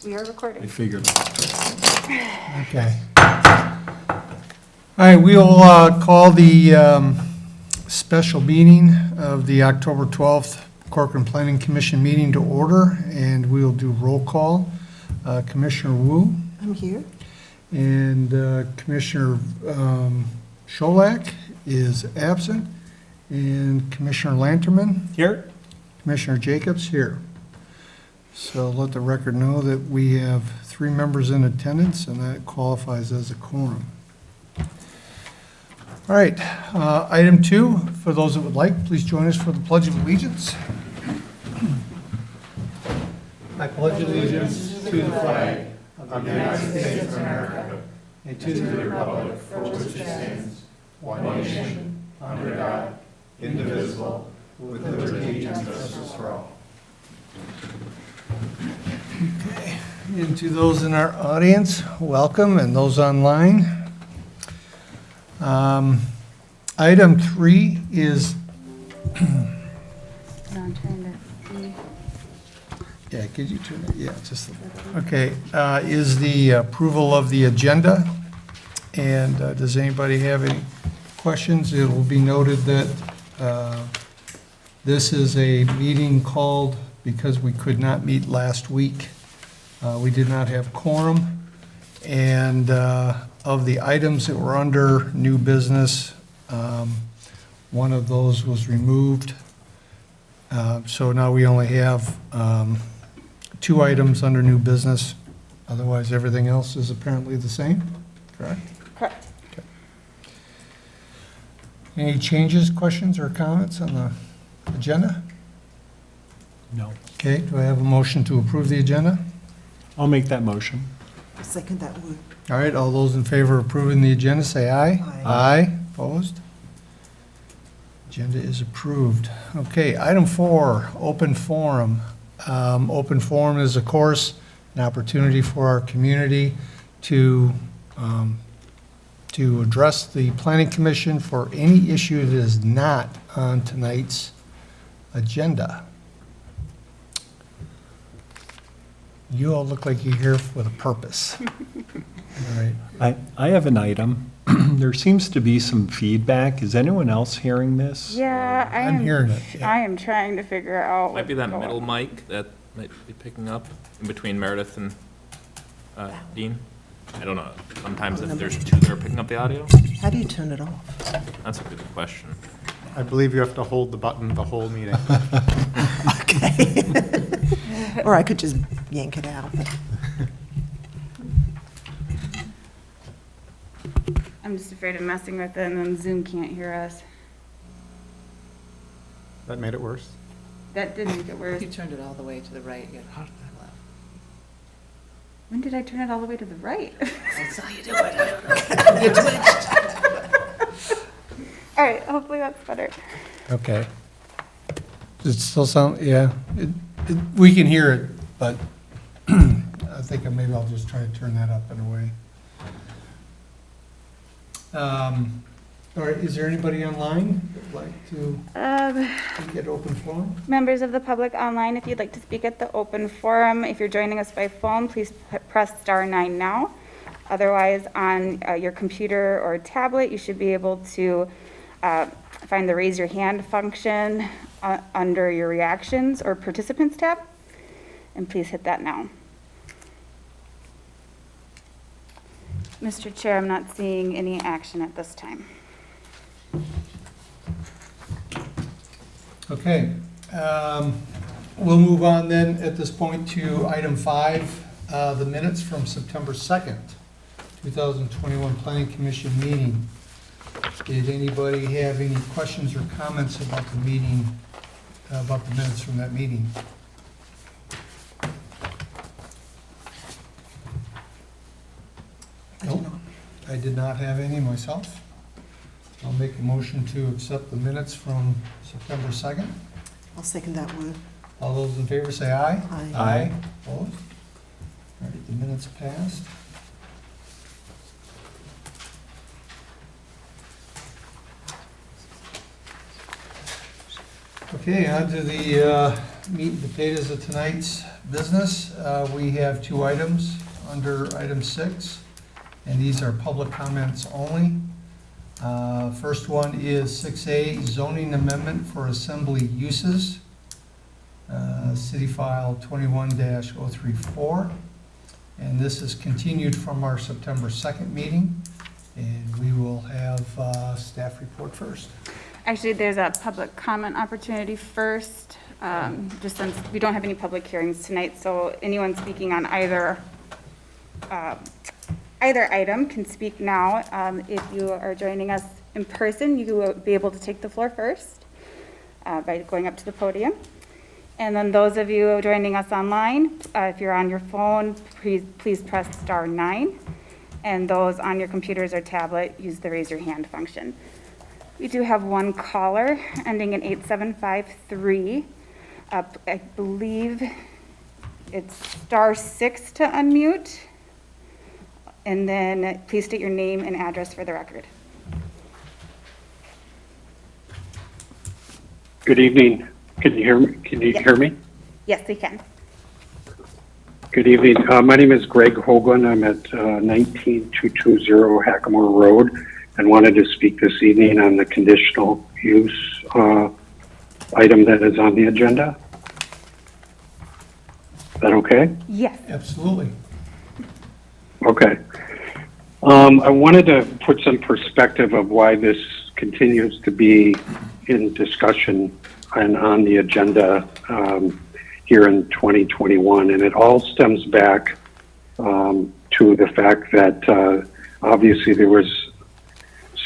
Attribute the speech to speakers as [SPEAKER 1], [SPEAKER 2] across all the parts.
[SPEAKER 1] We are recording.
[SPEAKER 2] I figured.
[SPEAKER 3] Okay. All right, we'll call the special meeting of the October 12th Corcoran Planning Commission meeting to order, and we'll do roll call. Commissioner Wu
[SPEAKER 4] I'm here.
[SPEAKER 3] and Commissioner Scholak is absent, and Commissioner Lanterman,
[SPEAKER 2] Here?
[SPEAKER 3] Commissioner Jacobs here. So let the record know that we have 3 members in attendance, and that qualifies as a quorum. All right, item 2, for those that would like, please join us for the Pledge of Allegiance. I pledge allegiance to the flag of the United States of America and to the republic for which it stands, one nation, under God, indivisible, with liberty and justice for all. Okay, and to those in our audience, welcome, and those online. Item 3 is,
[SPEAKER 1] No, I'm trying to see.
[SPEAKER 3] yeah, could you turn it, yeah, just, okay, is the approval of the agenda. And does anybody have any questions? It will be noted that this is a meeting called because we could not meet last week. We did not have quorum, and of the items that were under new business, one of those was removed. So now we only have 2 items under new business. Otherwise, everything else is apparently the same, correct?
[SPEAKER 1] Correct.
[SPEAKER 3] Any changes, questions, or comments on the agenda?
[SPEAKER 2] No.
[SPEAKER 3] Okay, do I have a motion to approve the agenda?
[SPEAKER 2] I'll make that motion.
[SPEAKER 4] I'll second that one.
[SPEAKER 3] All right, all those in favor of approving the agenda, say aye.
[SPEAKER 4] Aye.
[SPEAKER 3] Aye, opposed? Agenda is approved. Okay, item 4, open forum. Open forum is, of course, an opportunity for our community to address the Planning Commission for any issue that is not on tonight's agenda. You all look like you're here with a purpose. All right.
[SPEAKER 2] I have an item. There seems to be some feedback. Is anyone else hearing this?
[SPEAKER 1] Yeah,
[SPEAKER 3] I'm hearing it. yeah.
[SPEAKER 1] I am trying to figure out.
[SPEAKER 5] Might be that
[SPEAKER 1] what's
[SPEAKER 5] middle
[SPEAKER 1] going-
[SPEAKER 5] mic that might be picking up in between Meredith and Dean. I don't know. Sometimes if there's 2 that are picking up the audio,
[SPEAKER 4] How do you turn it off?
[SPEAKER 5] that's a good question.
[SPEAKER 6] I believe you have to hold the button the whole meeting.
[SPEAKER 4] Okay. Or I could just yank it out.
[SPEAKER 1] I'm just afraid of messing with it, and then Zoom can't hear us.
[SPEAKER 6] That made it worse.
[SPEAKER 1] That did make it worse.
[SPEAKER 7] You turned it all the way to the right. You got left.
[SPEAKER 1] When did I turn it all the way to the right?
[SPEAKER 7] I saw you do it. I don't know. You twitched.
[SPEAKER 1] All right, hopefully that's better.
[SPEAKER 3] Okay. Does it still sound, yeah, we can hear it, but I think maybe I'll just try to turn that up in a way. All right, is there anybody online that'd like to get open forum?
[SPEAKER 1] Members of the public online, if you'd like to speak at the open forum, if you're joining us by phone, please press *9 now. Otherwise, on your computer or tablet, you should be able to find the raise your hand function under your reactions or participants tab, and please hit that now. Mr. Chair, I'm not seeing any action at this time.
[SPEAKER 3] Okay, we'll move on then at this point to item 5, the minutes from September 2nd, 2021 Planning Commission meeting. Did anybody have any questions or comments about the meeting, about the minutes from that meeting? Nope, I did not have any myself. I'll make a motion to accept the minutes from September 2nd.
[SPEAKER 4] I'll second that one.
[SPEAKER 3] All those in favor say aye.
[SPEAKER 4] Aye.
[SPEAKER 3] Aye. Opposed? All right, the minutes passed. Okay, on to the meat and potatoes of tonight's business. We have two items under item 6, and these are public comments only. First one is 6A, zoning amendment for assembly uses, City File 21-034. And this is continued from our September 2nd meeting, and we will have staff report first.
[SPEAKER 1] Actually, there's a public comment opportunity first, just since we don't have any public hearings tonight, so anyone speaking on either item can speak now. If you are joining us in person, you will be able to take the floor first by going up to the podium. And then those of you joining us online, if you're on your phone, please press star 9. And those on your computers or tablet, use the raise your hand function. We do have one caller ending in 8753. I believe it's star 6 to unmute. And then please state your name and address for the record.
[SPEAKER 8] Good evening. Can you hear me? Hear me?
[SPEAKER 1] Yes, we can.
[SPEAKER 8] Good evening. My name is Greg Hoagland. I'm at 19220 Hackamore Road and wanted to speak this evening on the conditional use item that is on the agenda. Is that okay?
[SPEAKER 1] Yes.
[SPEAKER 3] Absolutely.
[SPEAKER 8] Okay. I wanted to put some perspective of why this continues to be in discussion and on the agenda here in 2021. And it all stems back to the fact that obviously there was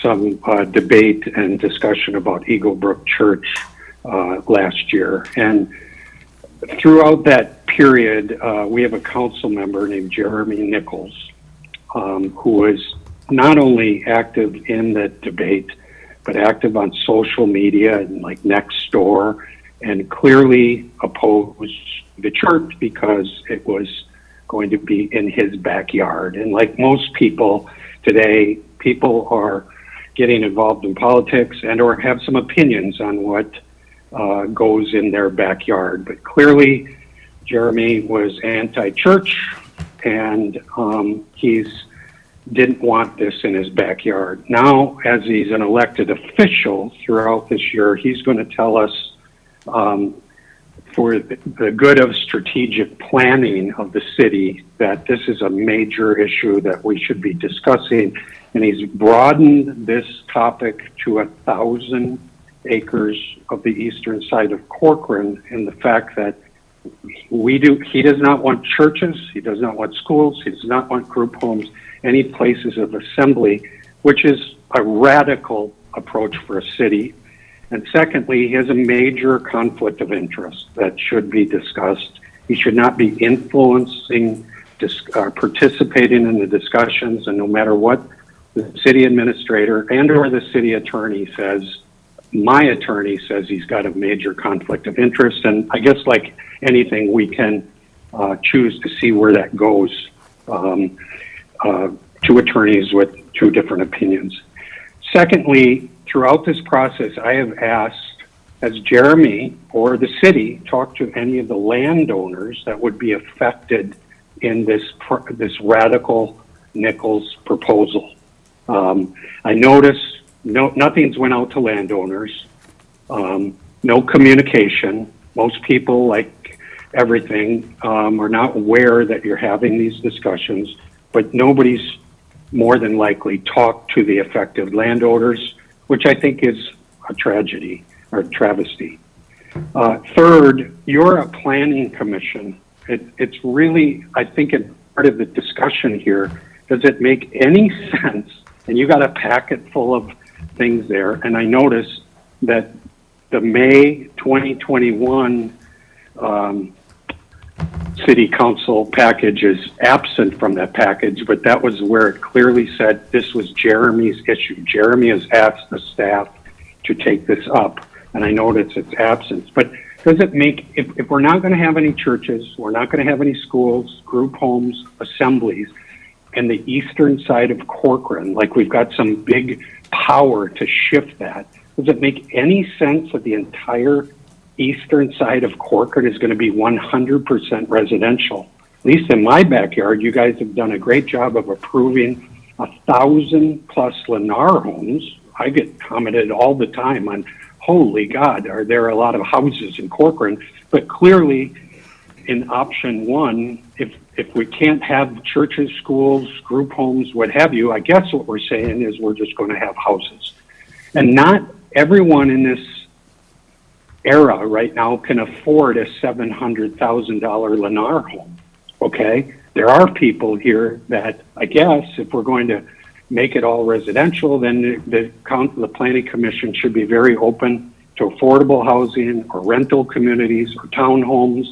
[SPEAKER 8] some debate and discussion about Eagle Brook Church last year. And throughout that period, we have a council member named Jeremy Nichols, who was not only active in that debate, but active on social media and like Nextdoor, and clearly opposed the church because it was going to be in his backyard. And like most people today, people are getting involved in politics and or have some opinions on what goes in their backyard. But clearly, Jeremy was anti-church, and he's didn't want this in his backyard. Now, as he's an elected official throughout this year, he's going to tell us for the good of strategic planning of the city that this is a major issue that we should be discussing. And he's broadened this topic to 1,000 acres of the eastern side of Corcoran, in the fact that he does not want churches, he does not want schools, he does not want group homes, any places of assembly, which is a radical approach for a city. And secondly, he has a major conflict of interest that should be discussed. He should not be influencing, participating in the discussions, and no matter what the city administrator and or the city attorney says, my attorney says he's got a major conflict of interest. And I guess like anything, we can choose to see where that goes. Two attorneys with two different opinions. Secondly, throughout this process, I have asked, has Jeremy or the city talked to any of the landowners that would be affected in this radical Nichols proposal? I noticed nothing's went out to landowners, no communication. Most people, like everything, are not aware that you're having these discussions, but nobody's more than likely talked to the affected landowners, which I think is a tragedy or travesty. Third, you're a planning commission. It's really, I think, part of the discussion here. Does it make any sense? And you got a packet full of things there, and I noticed that the May 2021 city council package is absent from that package, but that was where it clearly said this was Jeremy's issue. Jeremy has asked the staff to take this up, and I noticed its absence. But does it make, if we're not going to have any churches, we're not going to have any schools, group homes, assemblies, and the eastern side of Corcoran, like we've got some big power to shift that, does it make any sense that the entire eastern side of Corcoran is going to be 100% residential. At least in my backyard, you guys have done a great job of approving 1,000+ Lennar homes. I get commented all the time on, holy God, are there a lot of houses in Corcoran? But clearly, in option one, if we can't have churches, schools, group homes, what have you, I guess what we're saying is we're just going to have houses. And not everyone in this era right now can afford a $700,000 Lennar home, okay? There are people here that, I guess, if we're going to make it all residential, then the planning commission should be very open to affordable housing or rental communities or townhomes,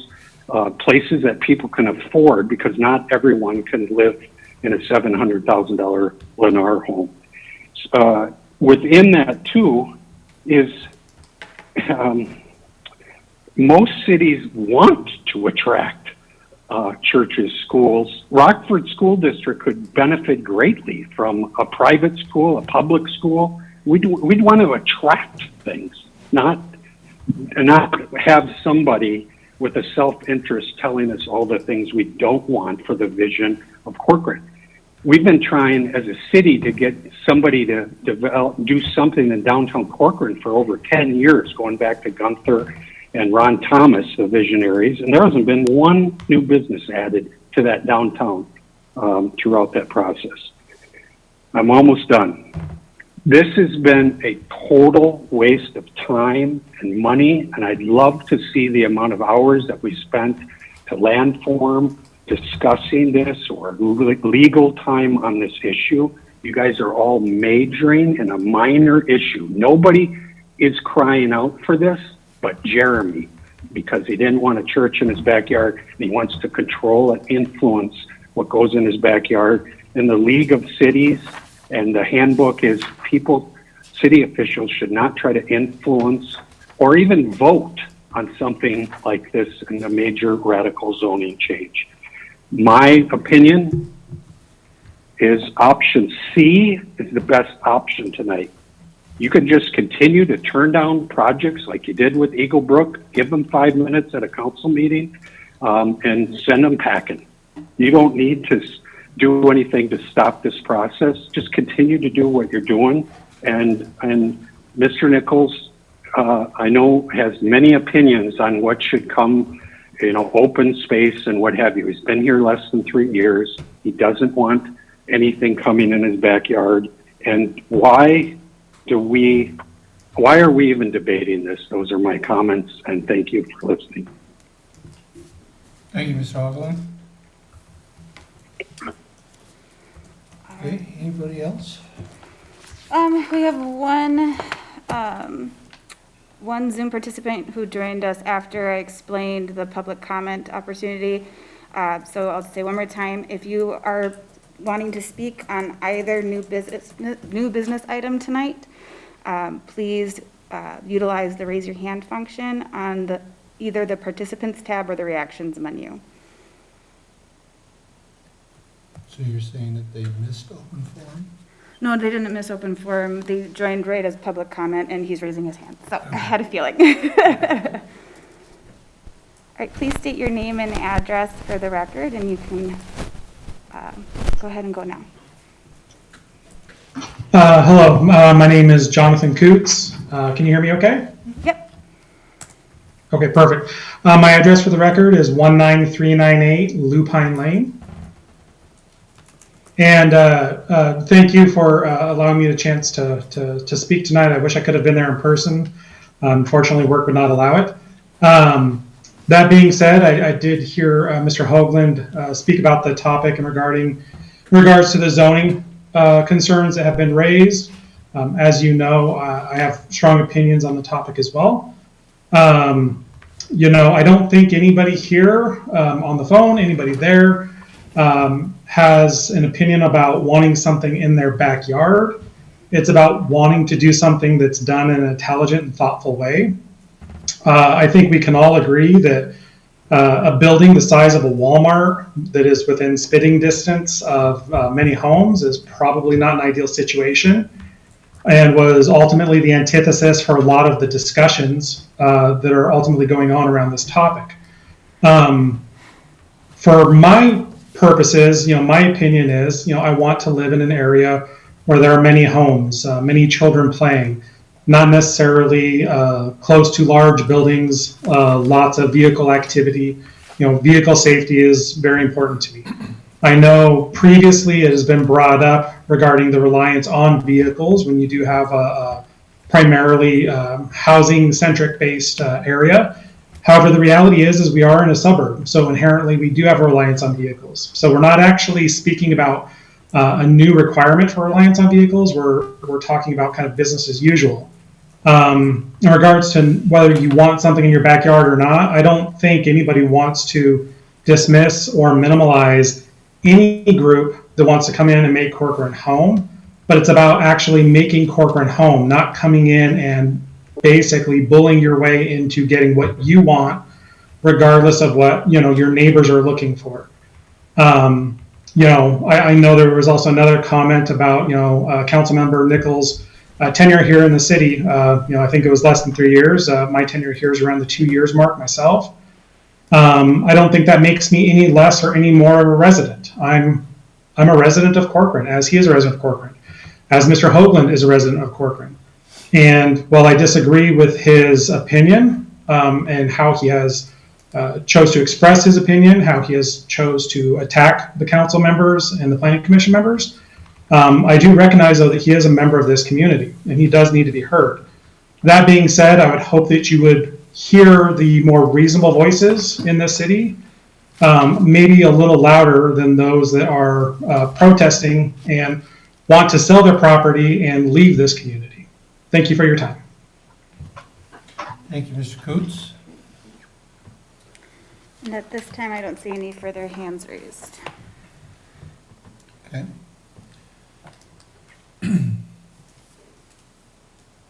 [SPEAKER 8] places that people can afford, because not everyone can live in a $700,000 Lennar home. Within that, too, is most cities want to attract churches, schools. Rockford School District could benefit greatly from a private school, a public school. We'd want to attract things, not have somebody with a self-interest telling us all the things we don't want for the vision of Corcoran. We've been trying as a city to get somebody to do something in downtown Corcoran for over 10 years, going back to Gunther and Ron Thomas, the visionaries, and there hasn't been one new business added to that downtown throughout that process. I'm almost done. This has been a total waste of time and money, and I'd love to see the amount of hours that we spent to land form, discussing this, or legal time on this issue. You guys are all majoring in a minor issue. Nobody is crying out for this but Jeremy, because he didn't want a church in his backyard, and he wants to control and influence what goes in his backyard. In the League of Cities, and the handbook is city officials should not try to influence or even vote on something like this in a major radical zoning change. My opinion is option C is the best option tonight. You can just continue to turn down projects like you did with Eagle Brook, give them 5 minutes at a council meeting, and send them packing. You don't need to do anything to stop this process. Just continue to do what you're doing. And Mr. Nichols, I know, has many opinions on what should come, open space and what have you. He's been here less than 3 years. He doesn't want anything coming in his backyard. And why are we even debating this? Those are my comments, and thank you for listening.
[SPEAKER 3] Thank you, Mr. Hoagland. Okay, anybody else?
[SPEAKER 1] We have one Zoom participant who joined us after I explained the public comment opportunity. So I'll say one more time, if you are wanting to speak on either new business item tonight, please utilize the raise your hand function on either the participants tab or the reactions menu.
[SPEAKER 3] So you're saying that they missed open forum?
[SPEAKER 1] No, they didn't miss open forum. They joined right as public comment, and he's raising his hand. So I had a feeling. All right, please state your name and address for the record, and you can go ahead and go now.
[SPEAKER 9] Hello, my name is Jonathan Coots. Can you hear me okay?
[SPEAKER 1] Yep.
[SPEAKER 9] Okay, perfect. My address for the record is 19398 Lupine Lane. And thank you for allowing me the chance to speak tonight. I wish I could have been there in person. Unfortunately, work would not allow it. That being said, I did hear Mr. Hoagland speak about the topic in regards to the zoning concerns that have been raised. As you know, I have strong opinions on the topic as well. I don't think anybody here on the phone, anybody there, has an opinion about wanting something in their backyard. It's about wanting to do something that's done in an intelligent and thoughtful way. I think we can all agree that a building the size of a Walmart that is within spitting distance of many homes is probably not an ideal situation. and was ultimately the antithesis for a lot of the discussions that are ultimately going on around this topic. For my purposes, my opinion is, I want to live in an area where there are many homes, many children playing, not necessarily close to large buildings, lots of vehicle activity. Vehicle safety is very important to me. I know previously it has been brought up regarding the reliance on vehicles when you do have a primarily housing-centric based area. However, the reality is we are in a suburb, so inherently we do have a reliance on vehicles. So we're not actually speaking about a new requirement for reliance on vehicles. We're talking about kind of business as usual. In regards to whether you want something in your backyard or not, I don't think anybody wants to dismiss or minimalize any group that wants to come in and make Corcoran home, but it's about actually making Corcoran home, not coming in and basically bullying your way into getting what you want, regardless of what your neighbors are looking for. I know there was also another comment about Councilmember Nichols' tenure here in the city. I think it was less than 3 years. My tenure here is around the 2 years mark myself. I don't think that makes me any less or any more of a resident. I'm a resident of Corcoran, as he is a resident of Corcoran, as Mr. Hoagland is a resident of Corcoran. And while I disagree with his opinion and how he has chose to express his opinion, how he has chose to attack the council members and the planning commission members, I do recognize, though, that he is a member of this community and he does need to be heard. That being said, I would hope that you would hear the more reasonable voices in this city, maybe a little louder than those that are protesting and want to sell their property and leave this community. Thank you for your time.
[SPEAKER 3] Thank you, Mr. Coots.
[SPEAKER 1] And at this time, I don't see any further hands raised.
[SPEAKER 3] Okay.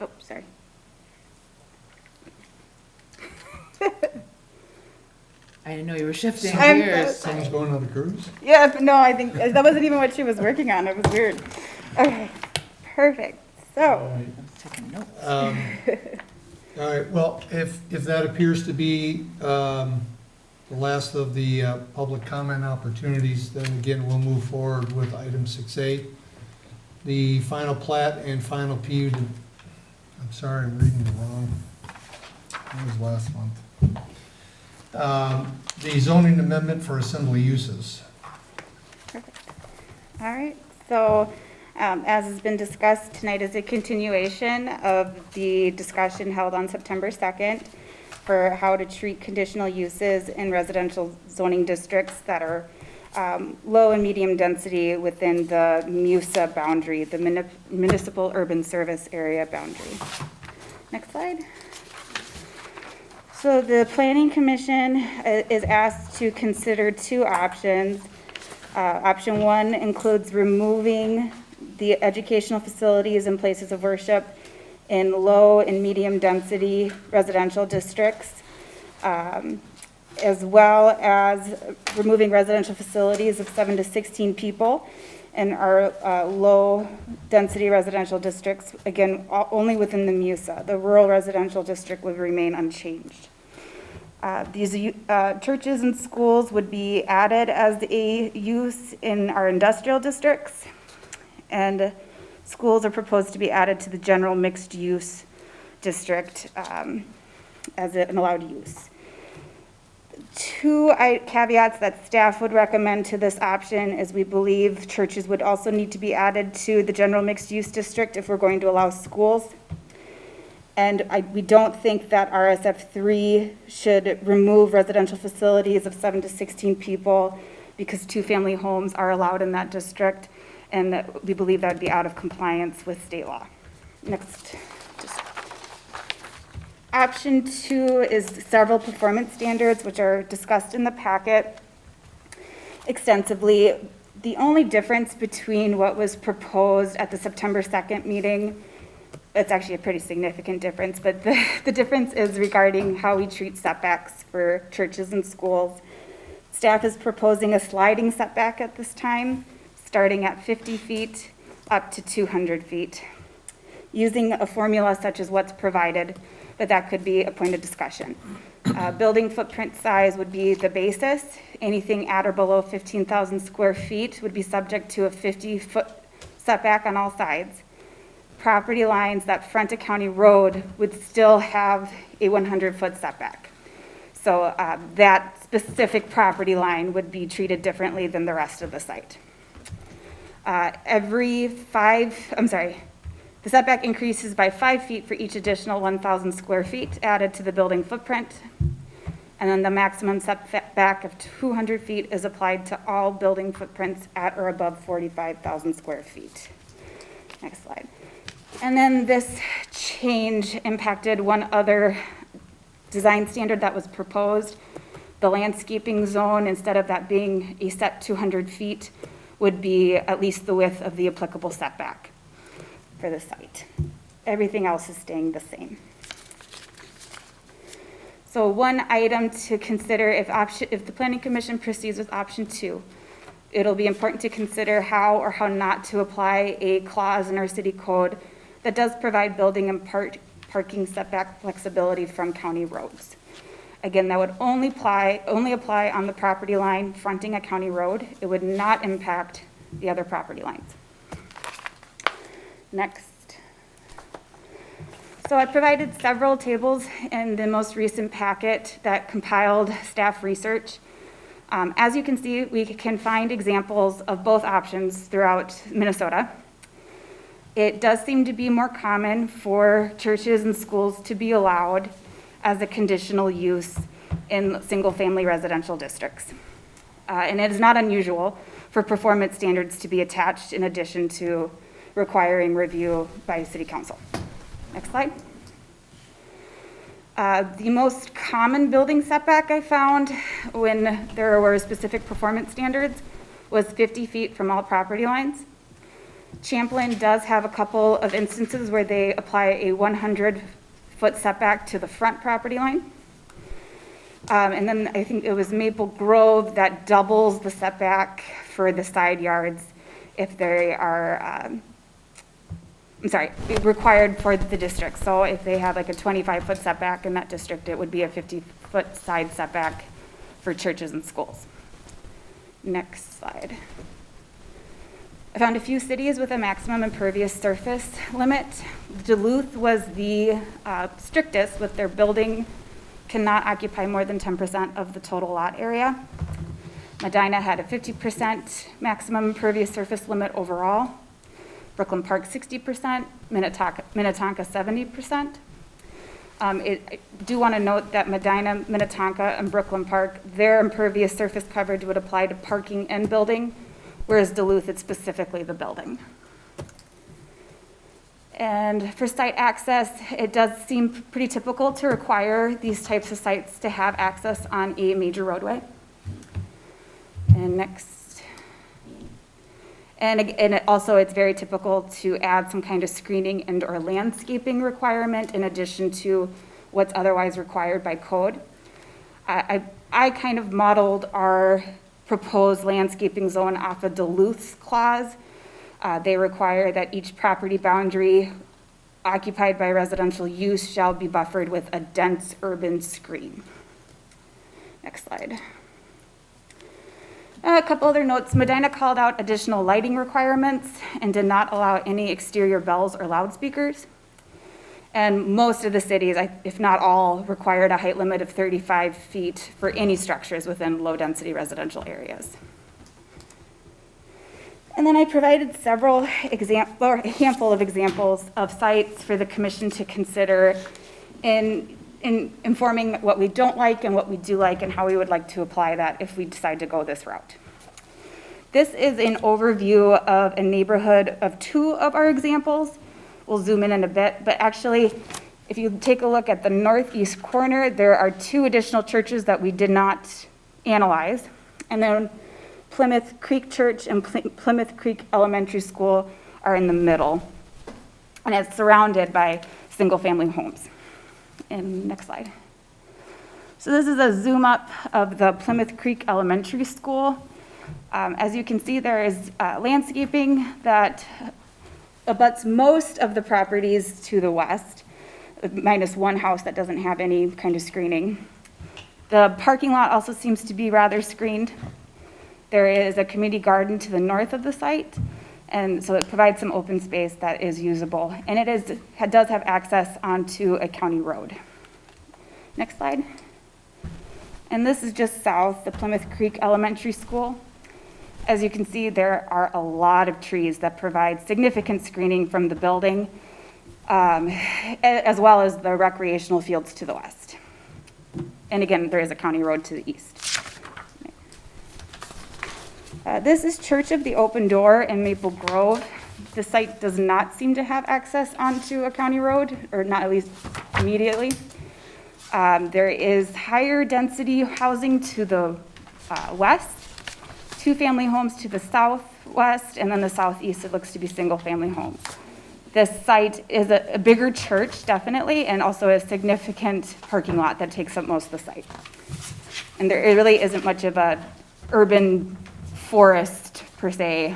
[SPEAKER 1] Oh, sorry.
[SPEAKER 7] I didn't know you were shifting
[SPEAKER 1] I'm
[SPEAKER 7] gears.
[SPEAKER 3] Someone's going on a cruise?
[SPEAKER 1] Yeah, but no, I think that wasn't even what she was working on. It was weird. Okay, perfect. So,
[SPEAKER 7] Taking notes.
[SPEAKER 3] All right, well, if that appears to be the last of the public comment opportunities, then again, we'll move forward with item 6A. The final plat and final PUD. I'm sorry, I'm reading it wrong. That was last month. The zoning amendment for assembly uses.
[SPEAKER 1] perfect. All right, so as has been discussed, tonight is a continuation of the discussion held on September 2nd for how to treat conditional uses in residential zoning districts that are low and medium density within the MUSA boundary, the Municipal Urban Service Area boundary. Next slide. So the Planning Commission is asked to consider two options. Option one includes removing the educational facilities and places of worship in low and medium density residential districts, as well as removing residential facilities of 7 to 16 people in our low density residential districts, again, only within the MUSA. The rural residential district would remain unchanged. These churches and schools would be added as a use in our industrial districts, and schools are proposed to be added to the general mixed use district as an allowed use. Two caveats that staff would recommend to this option is we believe churches would also need to be added to the general mixed use district if we're going to allow schools. And we don't think that RSF3 should remove residential facilities of 7 to 16 people because two-family homes are allowed in that district, and that we believe that would be out of compliance with state law. Next. Option 2 is several performance standards, which are discussed in the packet extensively. The only difference between what was proposed at the September 2nd meeting, it's actually a pretty significant difference, but the difference is regarding how we treat setbacks for churches and schools. Staff is proposing a sliding setback at this time, starting at 50 feet up to 200 feet. using a formula such as what's provided, that could be a point of discussion. Building footprint size would be the basis. Anything at or below 15,000 square feet would be subject to a 50-foot setback on all sides. Property lines that front a county road would still have a 100-foot setback. So that specific property line would be treated differently than the rest of the site. The setback increases by 5 feet for each additional 1,000 square feet added to the building footprint. And then the maximum setback of 200 feet is applied to all building footprints at or above 45,000 square feet. Next slide. And then this change impacted one other design standard that was proposed. The landscaping zone, instead of that being a set 200 feet, would be at least the width of the applicable setback for the site. Everything else is staying the same. So one item to consider if the Planning Commission proceeds with option 2, it'll be important to consider how or how not to apply a clause in our city code that does provide building and parking setback flexibility from county roads. Again, that would only apply on the property line fronting a county road. It would not impact the other property lines. Next. So I provided several tables in the most recent packet that compiled staff research. As you can see, we can find examples of both options throughout Minnesota. It does seem to be more common for churches and schools to be allowed as a conditional use in single-family residential districts. And it is not unusual for performance standards to be attached in addition to requiring review by City Council. Next slide. The most common building setback I found when there were specific performance standards was 50 feet from all property lines. Champlain does have a couple of instances where they apply a 100-foot setback to the front property line. And then I think it was Maple Grove that doubles the setback for the side yards if they are, required for the district. So if they had like a 25-foot setback in that district, it would be a 50-foot side setback for churches and schools. Next slide. I found a few cities with a maximum impervious surface limit. Duluth was the strictest, with their building cannot occupy more than 10% of the total lot area. Medina had a 50% maximum impervious surface limit overall. Brooklyn Park 60%, Minnetonka 70%. I do want to note that Medina, Minnetonka, and Brooklyn Park, their impervious surface coverage would apply to parking and building, whereas Duluth, it's specifically the building. And for site access, it does seem pretty typical to require these types of sites to have access on a major roadway. And next. And it's very typical to add some kind of screening and or landscaping requirement in addition to what's otherwise required by code. I kind of modeled our proposed landscaping zone off of Duluth's clause. They require that each property boundary occupied by residential use shall be buffered with a dense urban screen. Next slide. A couple other notes. Medina called out additional lighting requirements and did not allow any exterior bells or loudspeakers. And most of the cities, if not all, required a height limit of 35 feet for any structures within low-density residential areas. And then I provided a handful of examples of sites for the commission to consider in informing what we don't like and what we do like and how we would like to apply that if we decide to go this route. This is an overview of a neighborhood of 2 of our examples. We'll zoom in a bit, but actually, if you take a look at the northeast corner, there are 2 additional churches that we did not analyze. And then Plymouth Creek Church and Plymouth Creek Elementary School are in the middle. And it's surrounded by single-family homes. And next slide. So this is a zoom up of the Plymouth Creek Elementary School. As you can see, there is landscaping that abuts most of the properties to the west, minus one house that doesn't have any kind of screening. The parking lot also seems to be rather screened. There is a community garden to the north of the site, and so it provides some open space that is usable. And it does have access onto a county road. Next slide. And this is just south, the Plymouth Creek Elementary School. As you can see, there are a lot of trees that provide significant screening from the building, as well as the recreational fields to the west. And again, there is a county road to the east. This is Church of the Open Door in Maple Grove. The site does not seem to have access onto a county road, or not at least immediately. There is higher density housing to the west, 2-family homes to the southwest, and then the southeast, it looks to be single-family homes. This site is a bigger church, definitely, and also a significant parking lot that takes up most of the site. And there really isn't much of a urban forest, per se,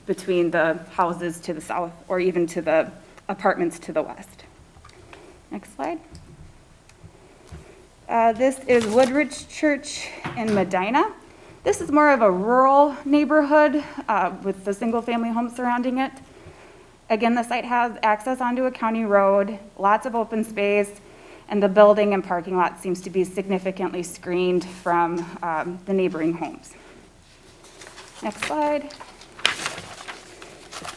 [SPEAKER 1] between the houses to the south or even to the apartments to the west. Next slide. This is Woodridge Church in Medina. This is more of a rural neighborhood with the single-family homes surrounding it. Again, the site has access onto a county road, lots of open space, and the building and parking lot seems to be significantly screened from the neighboring homes. Next slide.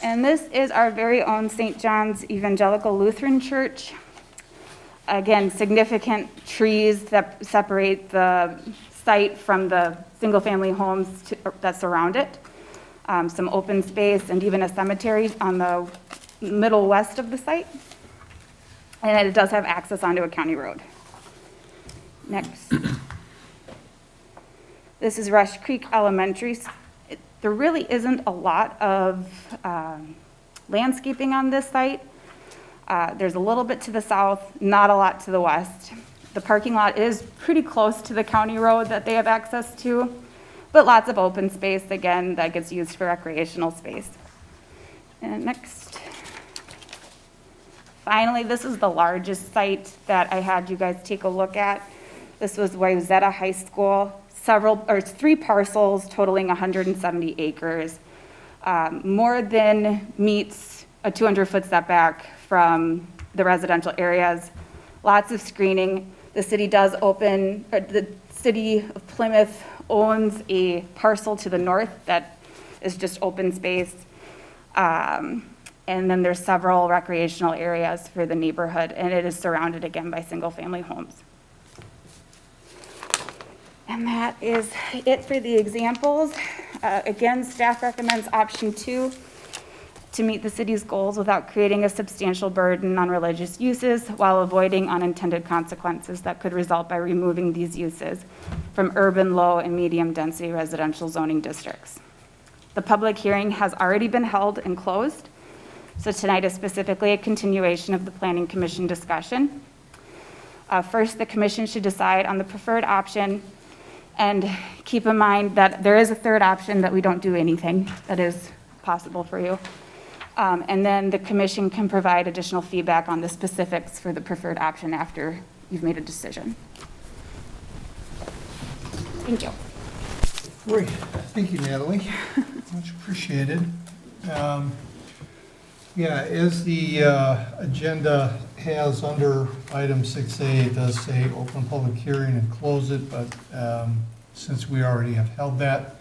[SPEAKER 1] And this is our very own St. John's Evangelical Lutheran Church. Again, significant trees that separate the site from the single-family homes that surround it. Some open space and even a cemetery on the middle west of the site. And it does have access onto a county road. Next. This is Rush Creek Elementary. There really isn't a lot of landscaping on this site. There's a little bit to the south, not a lot to the west. The parking lot is pretty close to the county road that they have access to, but lots of open space, again, that gets used for recreational space. And next. Finally, this is the largest site that I had you guys take a look at. This was Wyozada High School, 3 parcels totaling 170 acres. More than meets a 200-foot setback from the residential areas. Lots of screening. The city the city of Plymouth owns a parcel to the north that is just open space. And then there's several recreational areas for the neighborhood, and it is surrounded again by single-family homes. And that is it for the examples. Again, staff recommends option 2 to meet the city's goals without creating a substantial burden on religious uses while avoiding unintended consequences that could result by removing these uses from urban low and medium density residential zoning districts. The public hearing has already been held and closed, so tonight is specifically a continuation of the Planning Commission discussion. First, the commission should decide on the preferred option, and keep in mind that there is a third option that we don't do anything that is possible for you. And then the commission can provide additional feedback on the specifics for the preferred option after you've made a decision. Thank you.
[SPEAKER 3] Great, thank you, Natalie. Much appreciated. Yeah, as the agenda has under item 6A, it does say open public hearing and close it, but since we already have held that,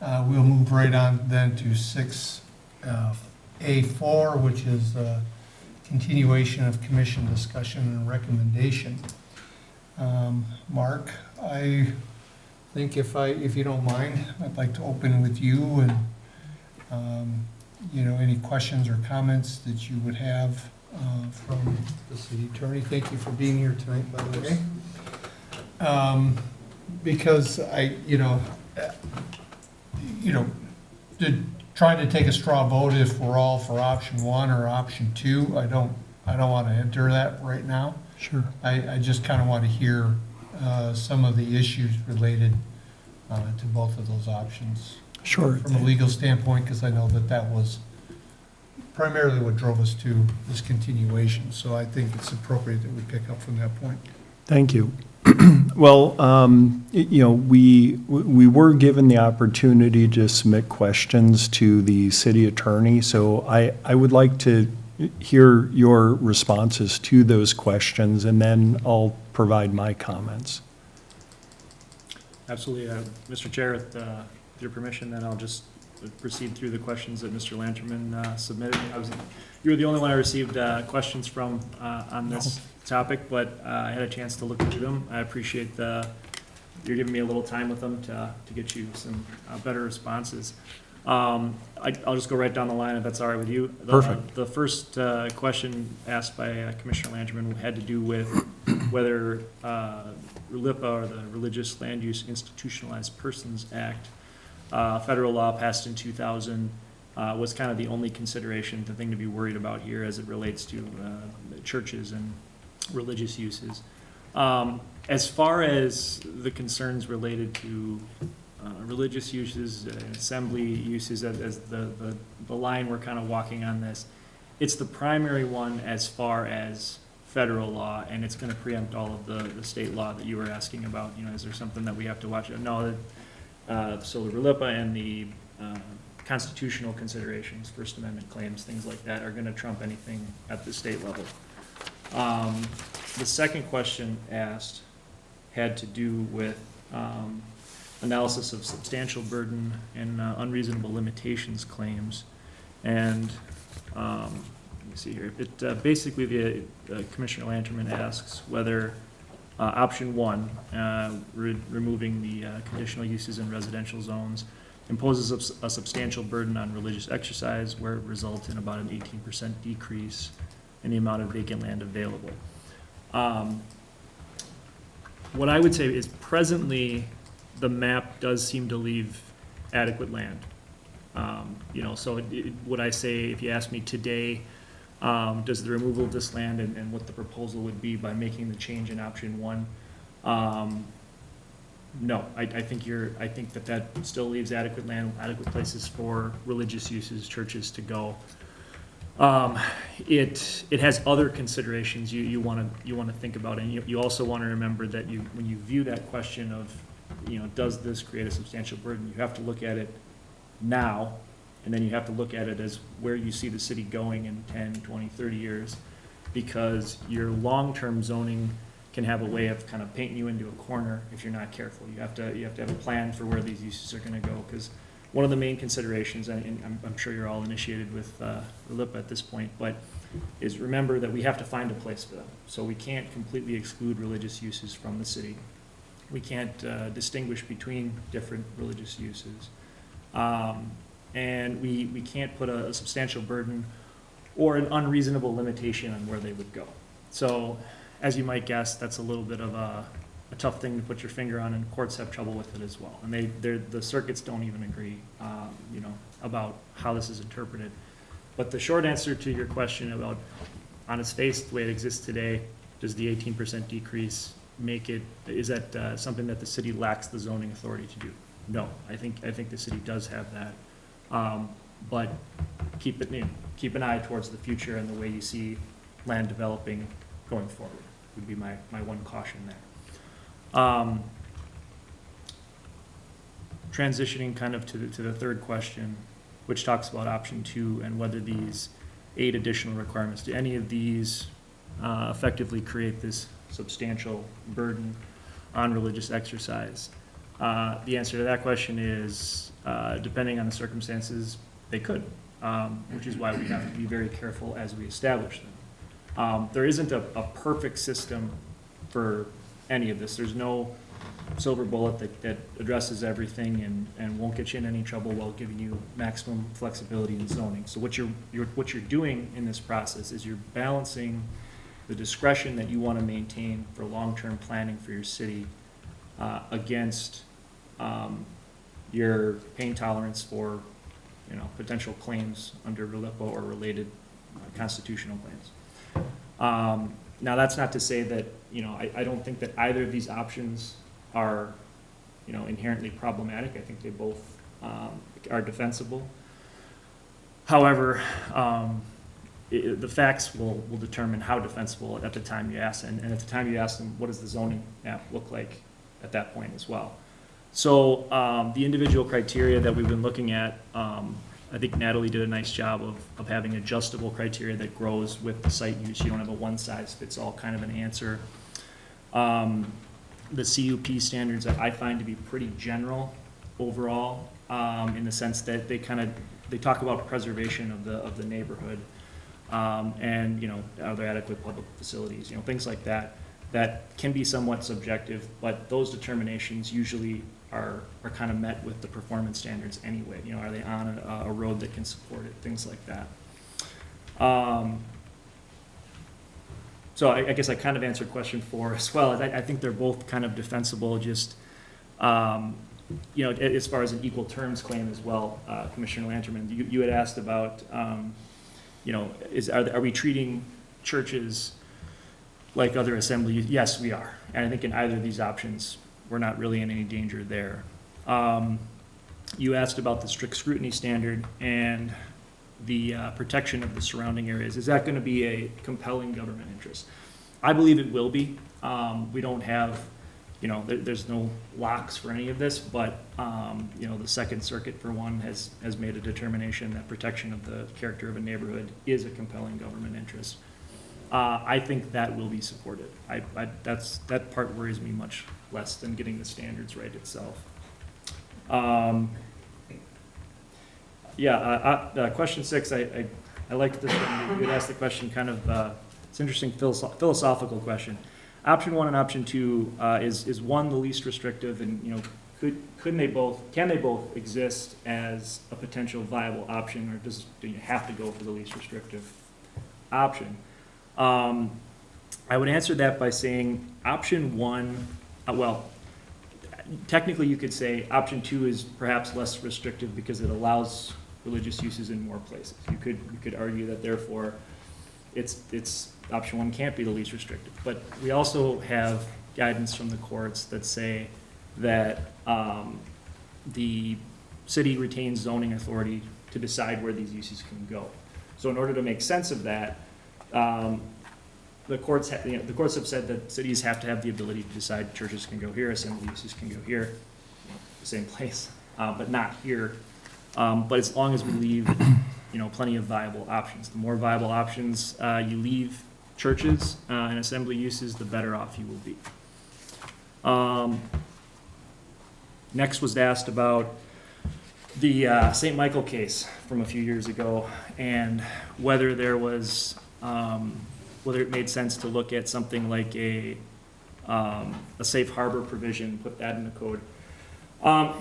[SPEAKER 3] we'll move right on then to 6A4, which is the continuation of commission discussion and recommendation. Mark, I think if you don't mind, I'd like to open with you and any questions or comments that you would have from the city attorney. Thank you for being here tonight, by the way. Because trying to take a straw vote if we're all for option 1 or option 2, I don't want to enter that right now.
[SPEAKER 2] Sure.
[SPEAKER 3] I just kind of want to hear some of the issues related to both of those options.
[SPEAKER 2] Sure.
[SPEAKER 3] From a legal standpoint, because I know that was primarily what drove us to this continuation. So I think it's appropriate that we pick up from that point.
[SPEAKER 2] Thank you. Well, we were given the opportunity to submit questions to the city attorney, so I would like to hear your responses to those questions, and then I'll provide my comments.
[SPEAKER 10] Absolutely. Mr. Chair, with your permission, then I'll just proceed through the questions that Mr. Lanterman submitted. You were the only one I received questions from on this topic, but I had a chance to look through them. I appreciate you're giving me a little time with them to get you some better responses. I'll just go right down the line if that's all right with you.
[SPEAKER 2] Perfect.
[SPEAKER 10] The first question asked by Commissioner Lanterman had to do with whether RLIPA, or the Religious Land Use Institutionalized Persons Act, federal law passed in 2000, was kind of the only consideration, the thing to be worried about here as it relates to churches and religious uses. As far as the concerns related to religious uses, assembly uses, as the line we're kind of walking on this, it's the primary one as far as federal law, and it's going to preempt all of the state law that you were asking about. Is there something that we have to watch? No, so the RLIPA and the constitutional considerations, First Amendment claims, things like that, are going to trump anything at the state level. The second question asked had to do with analysis of substantial burden and unreasonable limitations claims. And let me see here. Basically, the Commissioner Lanterman asks whether option one, removing the conditional uses in residential zones, imposes a substantial burden on religious exercise, where it results in about an 18% decrease in the amount of vacant land available. What I would say is presently the map does seem to leave adequate land. So would I say, if you ask me today, does the removal of this land and what the proposal would be by making the change in option one? No, I think that still leaves adequate land, adequate places for religious uses, churches to go. It has other considerations you want to think about, and you also want to remember that when you view that question of, does this create a substantial burden, you have to look at it now, and then you have to look at it as where you see the city going in 10, 20, 30 years, because your long-term zoning can have a way of kind of painting you into a corner if you're not careful. You have to have a plan for where these uses are going to go, because one of the main considerations, and I'm sure you're all initiated with RLIPA at this point, but is remember that we have to find a place for them. So we can't completely exclude religious uses from the city. We can't distinguish between different religious uses. And we can't put a substantial burden or an unreasonable limitation on where they would go. So as you might guess, that's a little bit of a tough thing to put your finger on, and courts have trouble with it as well. And the circuits don't even agree, about how this is interpreted. But the short answer to your question about, on its face, the way it exists today, does the 18% decrease make it, is that something that the city lacks the zoning authority to do? No, I think the city does have that. But keep an eye towards the future and the way you see land developing going forward would be my one caution there. Transitioning kind of to the third question, which talks about option two and whether these 8 additional requirements, do any of these effectively create this substantial burden on religious exercise? The answer to that question is, depending on the circumstances, they could, which is why we have to be very careful as we establish them. There isn't a perfect system for any of this. There's no silver bullet that addresses everything and won't get you in any trouble while giving you maximum flexibility in zoning. So what you're doing in this process is you're balancing the discretion that you want to maintain for long-term planning for your city against your pain tolerance for potential claims under RLIPA or related constitutional claims. Now, that's not to say that, I don't think that either of these options are, inherently problematic. I think they both are defensible. However, the facts will determine how defensible at the time you ask, and at the time you ask them, what does the zoning map look like at that point as well? So the individual criteria that we've been looking at, I think Natalie did a nice job of having adjustable criteria that grows with the site use. You don't have a one-size-fits-all kind of an answer. The CUP standards I find to be pretty general overall, in the sense that they talk about preservation of the neighborhood, and, are there adequate public facilities, things like that. That can be somewhat subjective, but those determinations usually are kind of met with the performance standards anyway. Are they on a road that can support it, things like that. So I guess I kind of answered question 4 as well. I think they're both kind of defensible, just, as far as an equal terms claim as well. Commissioner Lanterman, you had asked about, are we treating churches like other assemblies? Yes, we are. And I think in either of these options, we're not really in any danger there. You asked about the strict scrutiny standard and the protection of the surrounding areas. Is that going to be a compelling government interest? I believe it will be. We don't have, there's no locks for any of this, but, the Second Circuit, for one, has made a determination that protection of the character of a neighborhood is a compelling government interest. I think that will be supported. That part worries me much less than getting the standards right itself. Question 6, I liked this one. You had asked the question kind of, it's an interesting philosophical question. Option 1 and option 2, is 1 the least restrictive, and, can they both exist as a potential viable option, or do you have to go for the least restrictive option? I would answer that by saying option 1, technically you could say option 2 is perhaps less restrictive because it allows religious uses in more places. You could argue that therefore it's option 1 can't be the least restrictive. But we also have guidance from the courts that say that the city retains zoning authority to decide where these uses can go. So in order to make sense of that, the courts have said that cities have to have the ability to decide churches can go here, assembly uses can go here, the same place, but not here. But as long as we leave, plenty of viable options. The more viable options you leave churches and assembly uses, the better off you will be. Next was asked about the St. Michael case from a few years ago, and whether there was whether it made sense to look at something like a safe harbor provision, put that in the code.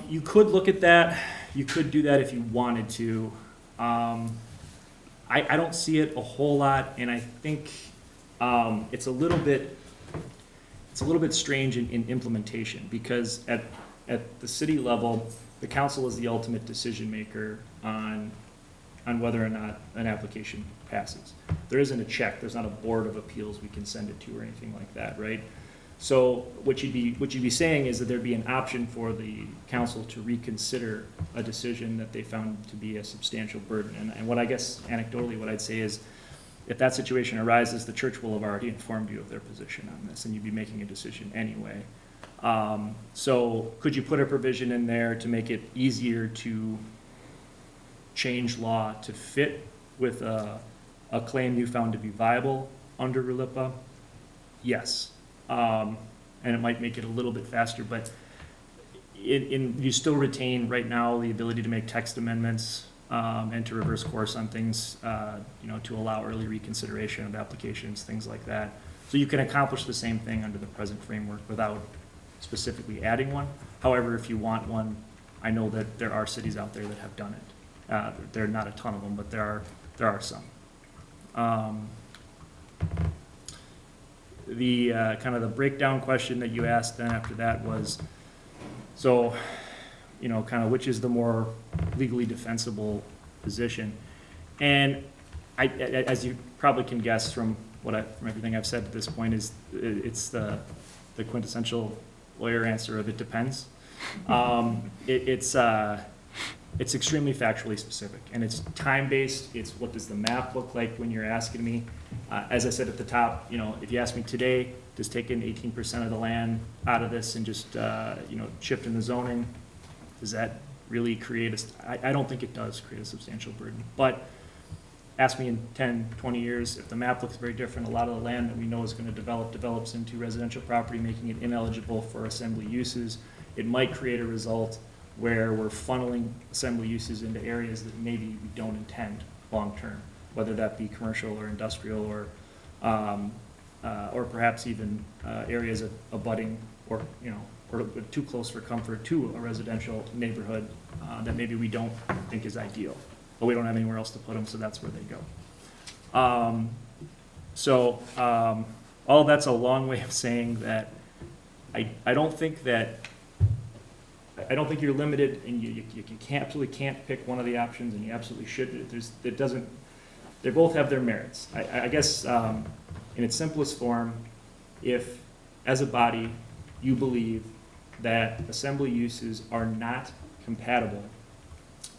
[SPEAKER 10] You could look at that. You could do that if you wanted to. I don't see it a whole lot, and I think it's a little bit strange in implementation, because at the city level, the council is the ultimate decision maker on whether or not an application passes. There isn't a check. There's not a board of appeals we can send it to or anything like that, right? So what you'd be saying is that there'd be an option for the council to reconsider a decision that they found to be a substantial burden. And what I guess anecdotally what I'd say is, if that situation arises, the church will have already informed you of their position on this, and you'd be making a decision anyway. So could you put a provision in there to make it easier to change law to fit with a claim you found to be viable under RLIPA? Yes. And it might make it a little bit faster, but you still retain right now the ability to make text amendments and to reverse course on things, to allow early reconsideration of applications, things like that. So you can accomplish the same thing under the present framework without specifically adding one. However, if you want one, I know that there are cities out there that have done it. There are not a ton of them, but there are some. The kind of the breakdown question that you asked then after that was, so, kind of which is the more legally defensible position. And as you probably can guess from everything I've said at this point, it's the quintessential lawyer answer of it depends. it's extremely factually specific, and it's time-based. It's what does the map look like when you're asking me. As I said at the top, you know, if you ask me today, does taking 18% of the land out of this and just, you know, shifting the zoning, does that really create I don't think it does create a substantial burden. But ask me in 10, 20 years, if the map looks very different, a lot of the land that we know is going to develops into residential property, making it ineligible for assembly uses. It might create a result where we're funneling assembly uses into areas that maybe we don't intend long-term, whether that be commercial or industrial or perhaps even areas abutting or, you know, or too close for comfort to a residential neighborhood that maybe we don't think is ideal, but we don't have anywhere else to put them, so that's where they go. All that's a long way of saying that I don't think you're limited, and you absolutely can't pick one of the options, and you absolutely should. They both have their merits. I guess in its simplest form, if as a body you believe that assembly uses are not compatible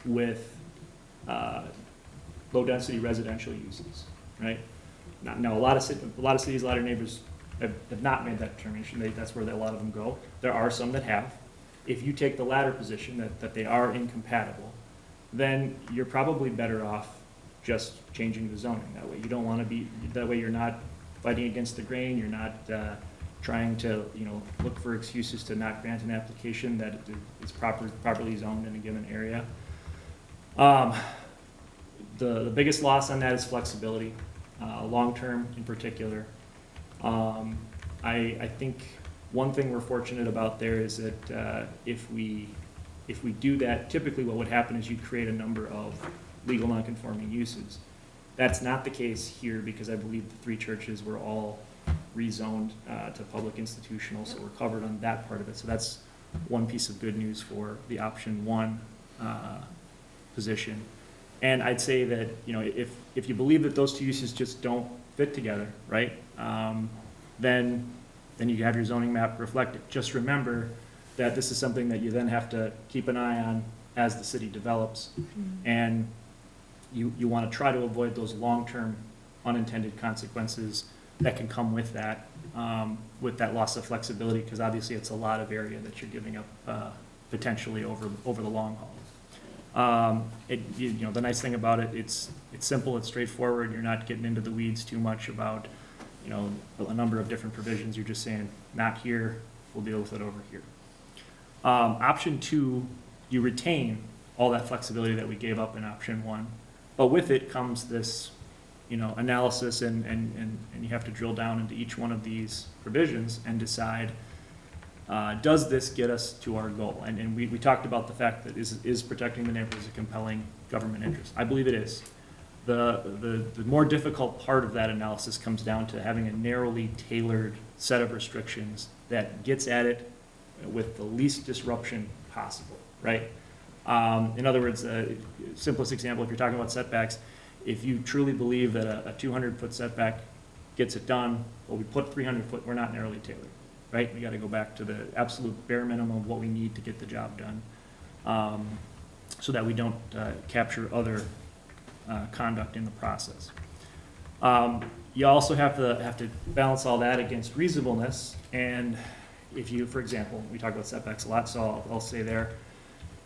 [SPEAKER 10] with low-density residential uses, right? Now, a lot of cities, a lot of neighbors have not made that determination. That's where a lot of them go. There are some that have. If you take the latter position, that they are incompatible, then you're probably better off just changing the zoning. That way you don't want to be, that way you're not fighting against the grain, you're not trying to, you know, look for excuses to not grant an application that is properly zoned in a given area. The biggest loss on that is flexibility, long-term in particular. I think one thing we're fortunate about there is that if we do that, typically what would happen is you'd create a number of legal non-conforming uses. That's not the case here because I believe the three churches were all rezoned to public institutional, so we're covered on that part of it. So that's one piece of good news for the option one position. And I'd say that, you know, if you believe that those two uses just don't fit together, right, then you have your zoning map reflected. Just remember that this is something that you then have to keep an eye on as the city develops. And you want to try to avoid those long-term unintended consequences that can come with that loss of flexibility, because obviously it's a lot of area that you're giving up potentially over the long haul. You know, the nice thing about it, it's simple, it's straightforward. You're not getting into the weeds too much about, you know, a number of different provisions. You're just saying, not here, we'll deal with it over here. Option two, you retain all that flexibility that we gave up in option one, but with it comes this, you know, analysis and you have to drill down into each one of these provisions and decide, does this get us to our goal? And we talked about the fact that is protecting the neighborhoods a compelling government interest? I believe it is. The more difficult part of that analysis comes down to having a narrowly tailored set of restrictions that gets at it with the least disruption possible, right? In other words, simplest example, if you're talking about setbacks, if you truly believe that a 200-foot setback gets it done, well, we put 300-foot, we're not narrowly tailored, right? We got to go back to the absolute bare minimum of what we need to get the job done, so that we don't capture other conduct in the process. You also have to balance all that against reasonableness, and if you, for example, we talk about setbacks a lot, so I'll say there,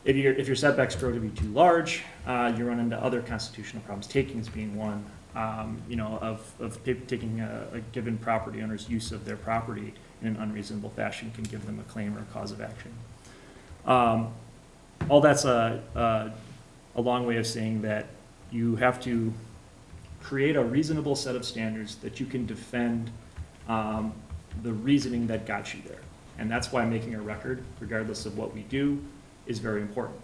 [SPEAKER 10] if your setbacks grow to be too large, you run into other constitutional problems, takings being one, you know, of taking a given property owner's use of their property in an unreasonable fashion can give them a claim or a cause of action. All that's a long way of saying that you have to create a reasonable set of standards that you can defend the reasoning that got you there. And that's why making a record, regardless of what we do, is very important.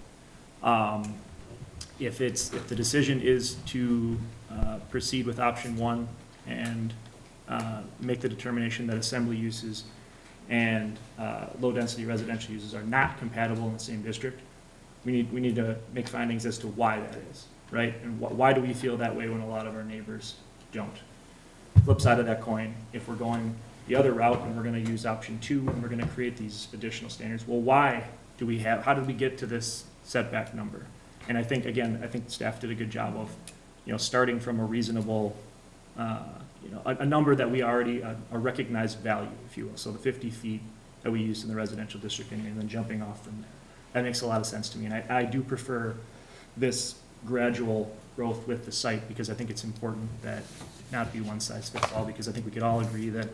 [SPEAKER 10] If the decision is to proceed with option one and make the determination that assembly uses and low-density residential uses are not compatible in the same district, we need to make findings as to why that is, right? And why do we feel that way when a lot of our neighbors don't? Flip side of that coin, if we're going the other route and we're going to use option two and we're going to create these additional standards, well, why do we have, how did we get to this setback number? And I think, again, I think staff did a good job of, starting from a reasonable, a number that we already, a recognized value, if you will. So the 50 feet that we used in the residential district and then jumping off from there. That makes a lot of sense to me. And I do prefer this gradual growth with the site because I think it's important that it not be one size fits all, because I think we could all agree that,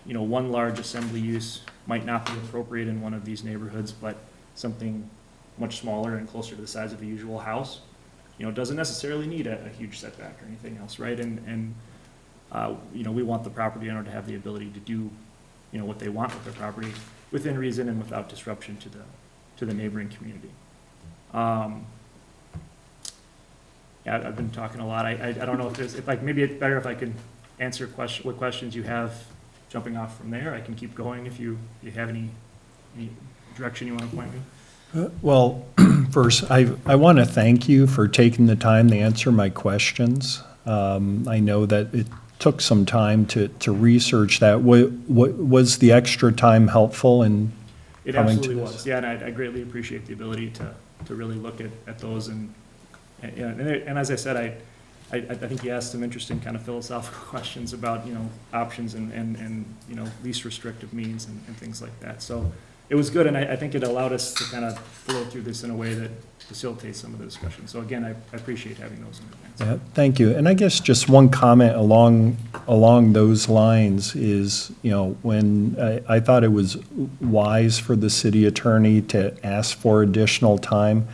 [SPEAKER 10] one large assembly use might not be appropriate in one of these neighborhoods, but something much smaller and closer to the size of a usual house, doesn't necessarily need a huge setback or anything else, right? And we want the property owner to have the ability to do, what they want with their property within reason and without disruption to the neighboring community. Yeah, I've been talking a lot. I don't know if maybe it's better if I could answer what questions you have jumping off from there. I can keep going if you have any direction you want to point me.
[SPEAKER 2] Well, first, I want to thank you for taking the time to answer my questions. I know that it took some time to research that. Was the extra time helpful in
[SPEAKER 10] It
[SPEAKER 2] coming to
[SPEAKER 10] absolutely
[SPEAKER 2] this?
[SPEAKER 10] was, yeah, and I greatly appreciate the ability to really look at those, and as I said, I think you asked some interesting kind of philosophical questions about, options and least restrictive means and things like that. So it was good, and I think it allowed us to kind of flow through this in a way that facilitates some of the discussion. So again, I appreciate having those in advance.
[SPEAKER 2] Yeah, thank you. And I guess just one comment along those lines is, when I thought it was wise for the city attorney to ask for additional time.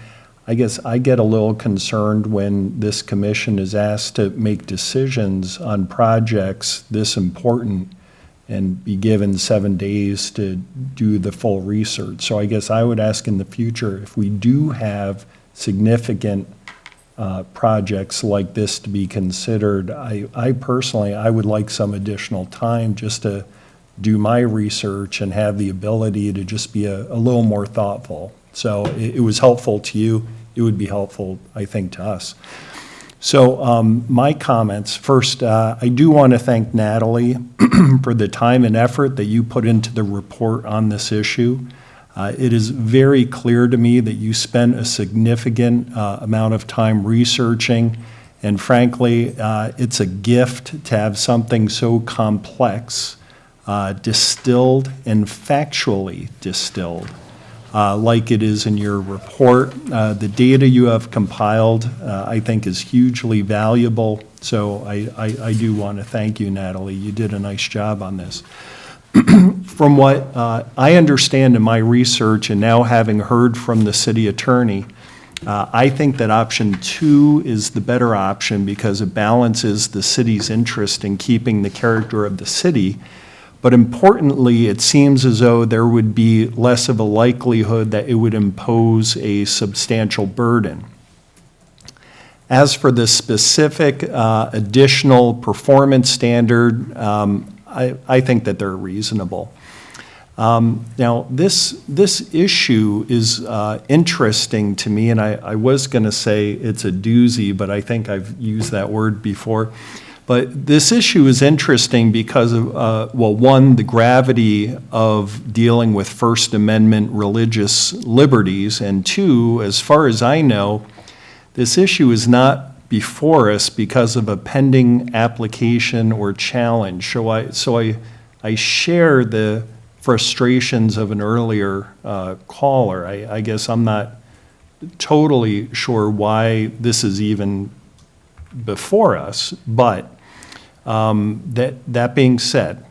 [SPEAKER 2] I guess I get a little concerned when this commission is asked to make decisions on projects this important and be given 7 days to do the full research. So I guess I would ask in the future, if we do have significant projects like this to be considered, I personally, I would like some additional time just to do my research and have the ability to just be a little more thoughtful. So it was helpful to you. It would be helpful, I think, to us. So my comments, first, I do want to thank Natalie for the time and effort that you put into the report on this issue. It is very clear to me that you spent a significant amount of time researching, and frankly, it's a gift to have something so complex distilled and factually distilled. Like it is in your report. The data you have compiled, I think, is hugely valuable. So I do want to thank you, Natalie. You did a nice job on this. From what I understand in my research, and now having heard from the city attorney, I think that option 2 is the better option because it balances the city's interest in keeping the character of the city. But importantly, it seems as though there would be less of a likelihood that it would impose a substantial burden. As for the specific additional performance standard, I think that they're reasonable. Now, this issue is interesting to me, and I was going to say it's a doozy, but I think I've used that word before. But this issue is interesting because of, one, the gravity of dealing with First Amendment religious liberties, and two, as far as I know, this issue is not before us because of a pending application or challenge. So I share the frustrations of an earlier caller. I guess I'm not totally sure why this is even before us, but that being said,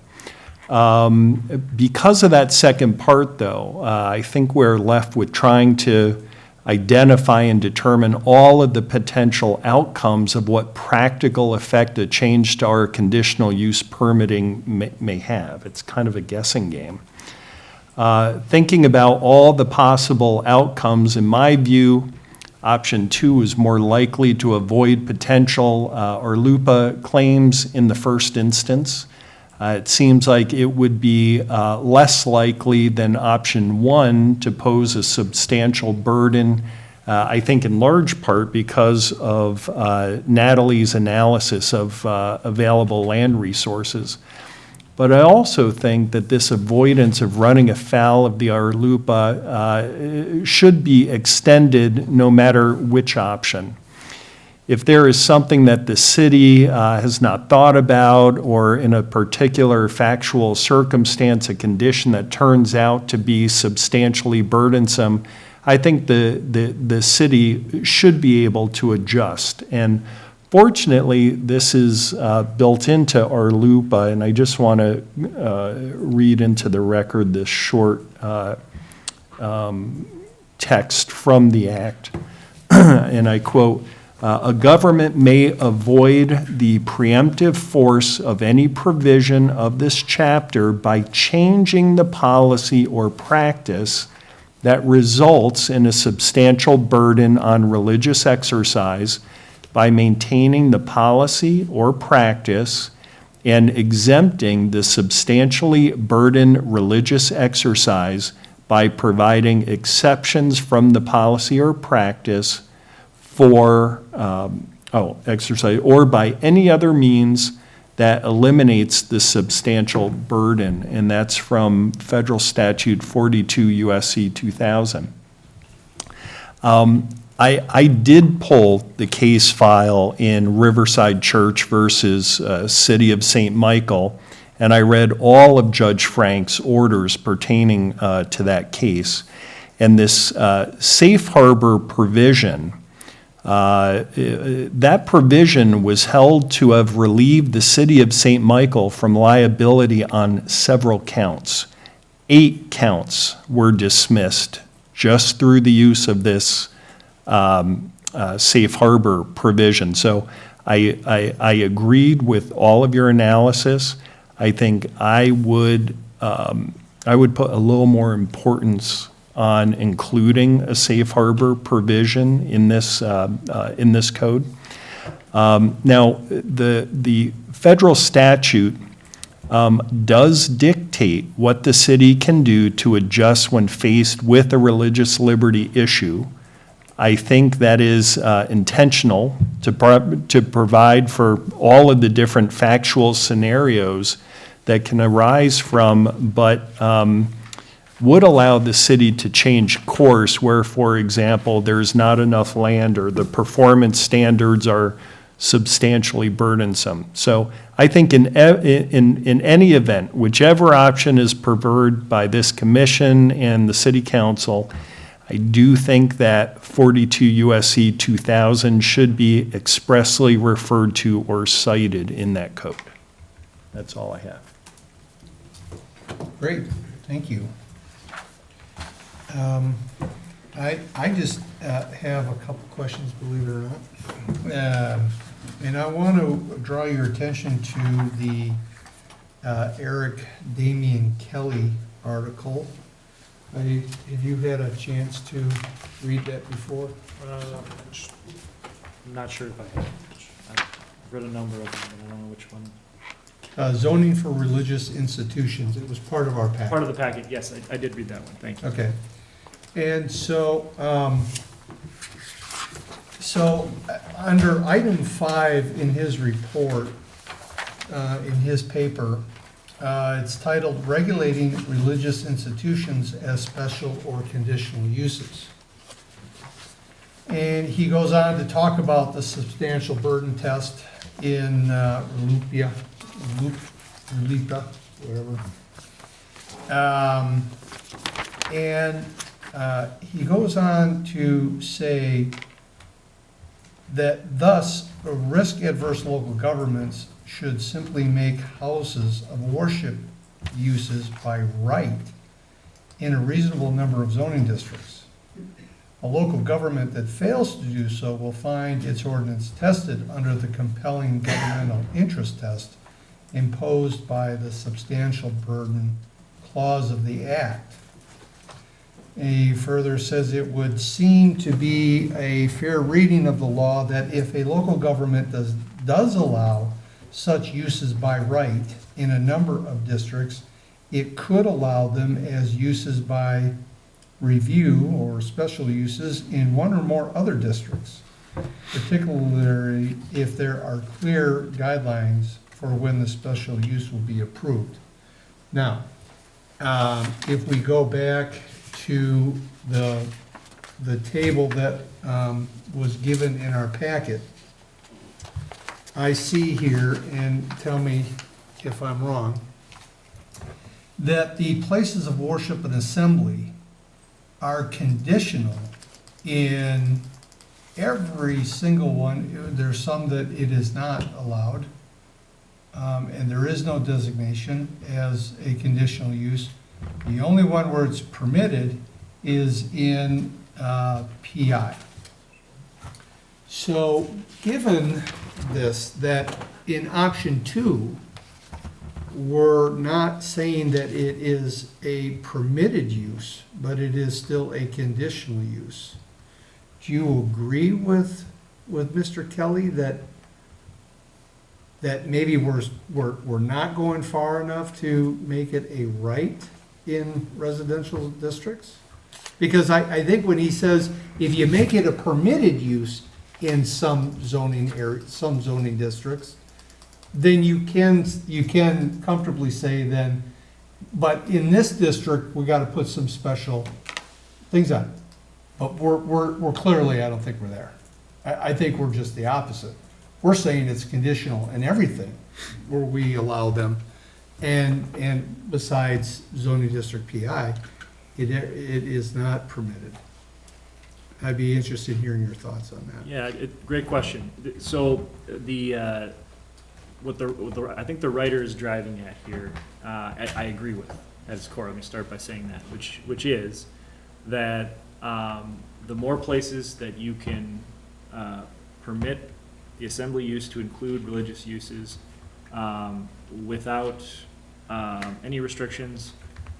[SPEAKER 2] because of that second part, though, I think we're left with trying to identify and determine all of the potential outcomes of what practical effect a change to our conditional use permitting may have. It's kind of a guessing game. Thinking about all the possible outcomes, in my view, option 2 is more likely to avoid potential or LUPA claims in the first instance. It seems like it would be less likely than option 1 to pose a substantial burden, I think in large part because of Natalie's analysis of available land resources. But I also think that this avoidance of running afoul of the RLUIPA should be extended no matter which option. If there is something that the city has not thought about, or in a particular factual circumstance, a condition that turns out to be substantially burdensome, I think the city should be able to adjust. And fortunately, this is built into our LUPA, and I just want to read into the record this short text from the act. And I quote, "A government may avoid the preemptive force of any provision of this chapter by changing the policy or practice that results in a substantial burden on religious exercise by maintaining the policy or practice and exempting the substantially burdened religious exercise by providing exceptions from the policy or practice for exercise, or by any other means that eliminates the substantial burden." And that's from Federal Statute 42 U.S.C. 2000. I did pull the case file in Riverside Church versus City of St. Michael, and I read all of Judge Frank's orders pertaining to that case. And this safe harbor provision, that provision was held to have relieved the City of St. Michael from liability on several counts. 8 counts were dismissed just through the use of this safe harbor provision. So I agreed with all of your analysis. I think I would put a little more importance on including a safe harbor provision in this code. Now, the federal statute does dictate what the city can do to adjust when faced with a religious liberty issue. I think that is intentional to provide for all of the different factual scenarios that can arise from, but would allow the city to change course where, for example, there's not enough land or the performance standards are substantially burdensome. So I think in any event, whichever option is preferred by this commission and the city council, I do think that 42 U.S.C. 2000 should be expressly referred to or cited in that code. That's all I have.
[SPEAKER 3] Great, thank you. I just have a couple questions, believe it or not. And I want to draw your attention to the Eric Damian Kelly article. Have you had a chance to read that before?
[SPEAKER 10] I'm not sure if I have. I've read a number of them, but I don't know which one.
[SPEAKER 3] Zoning for religious institutions. It was part of our package.
[SPEAKER 10] Part of the packet, yes, I did read that one, thank you.
[SPEAKER 3] Okay. And so, under item 5 in his report, in his paper, it's titled Regulating Religious Institutions as Special or Conditional Uses. And he goes on to talk about the substantial burden test in RLUIPA, whatever. And he goes on to say that thus risk-adverse local governments should simply make houses of worship uses by right in a reasonable number of zoning districts. A local government that fails to do so will find its ordinance tested under the compelling governmental interest test imposed by the substantial burden clause of the Act. And he further says it would seem to be a fair reading of the law that if a local government does allow such uses by right in a number of districts, it could allow them as uses by review or special uses in one or more other districts, particularly if there are clear guidelines for when the special use will be approved. Now, if we go back to the table that was given in our packet, I see here, and tell me if I'm wrong, that the places of worship and assembly are conditional in every single one. There's some that it is not allowed, and there is no designation as a conditional use. The only one where it's permitted is in PI. So, given this, that in option 2, we're not saying that it is a permitted use, but it is still a conditional use. Do you agree with Mr. Kelly that maybe we're not going far enough to make it a right in residential districts? Because I think when he says, if you make it a permitted use in some zoning districts, then you can comfortably say then, but in this district, we gotta put some special things on it. But we're clearly, I don't think we're there. I think we're just the opposite. We're saying it's conditional in everything where we allow them. And besides zoning district PI, it is not permitted. I'd be interested in hearing your thoughts on that.
[SPEAKER 10] Yeah, great question. So I think the writer is driving at here, I agree with at its core. Let me start by saying that, which is that the more places that you can permit the assembly use to include religious uses without any restrictions,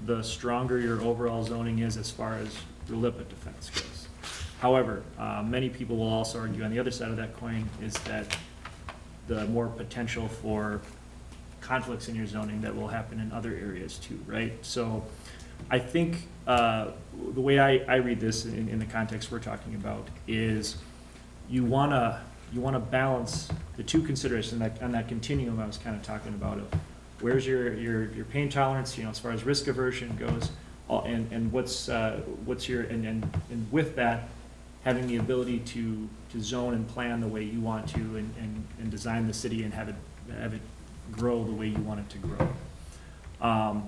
[SPEAKER 10] the stronger your overall zoning is as far as RLIPA defense goes. However, many people will also argue on the other side of that coin is that the more potential for conflicts in your zoning that will happen in other areas too, right? So I think the way I read this in the context we're talking about is you wanna balance the two considerations on that continuum I was kind of talking about of where's your pain tolerance, as far as risk aversion goes, and what's your and with that having the ability to zone and plan the way you want to and design the city and have it grow the way you want it to grow.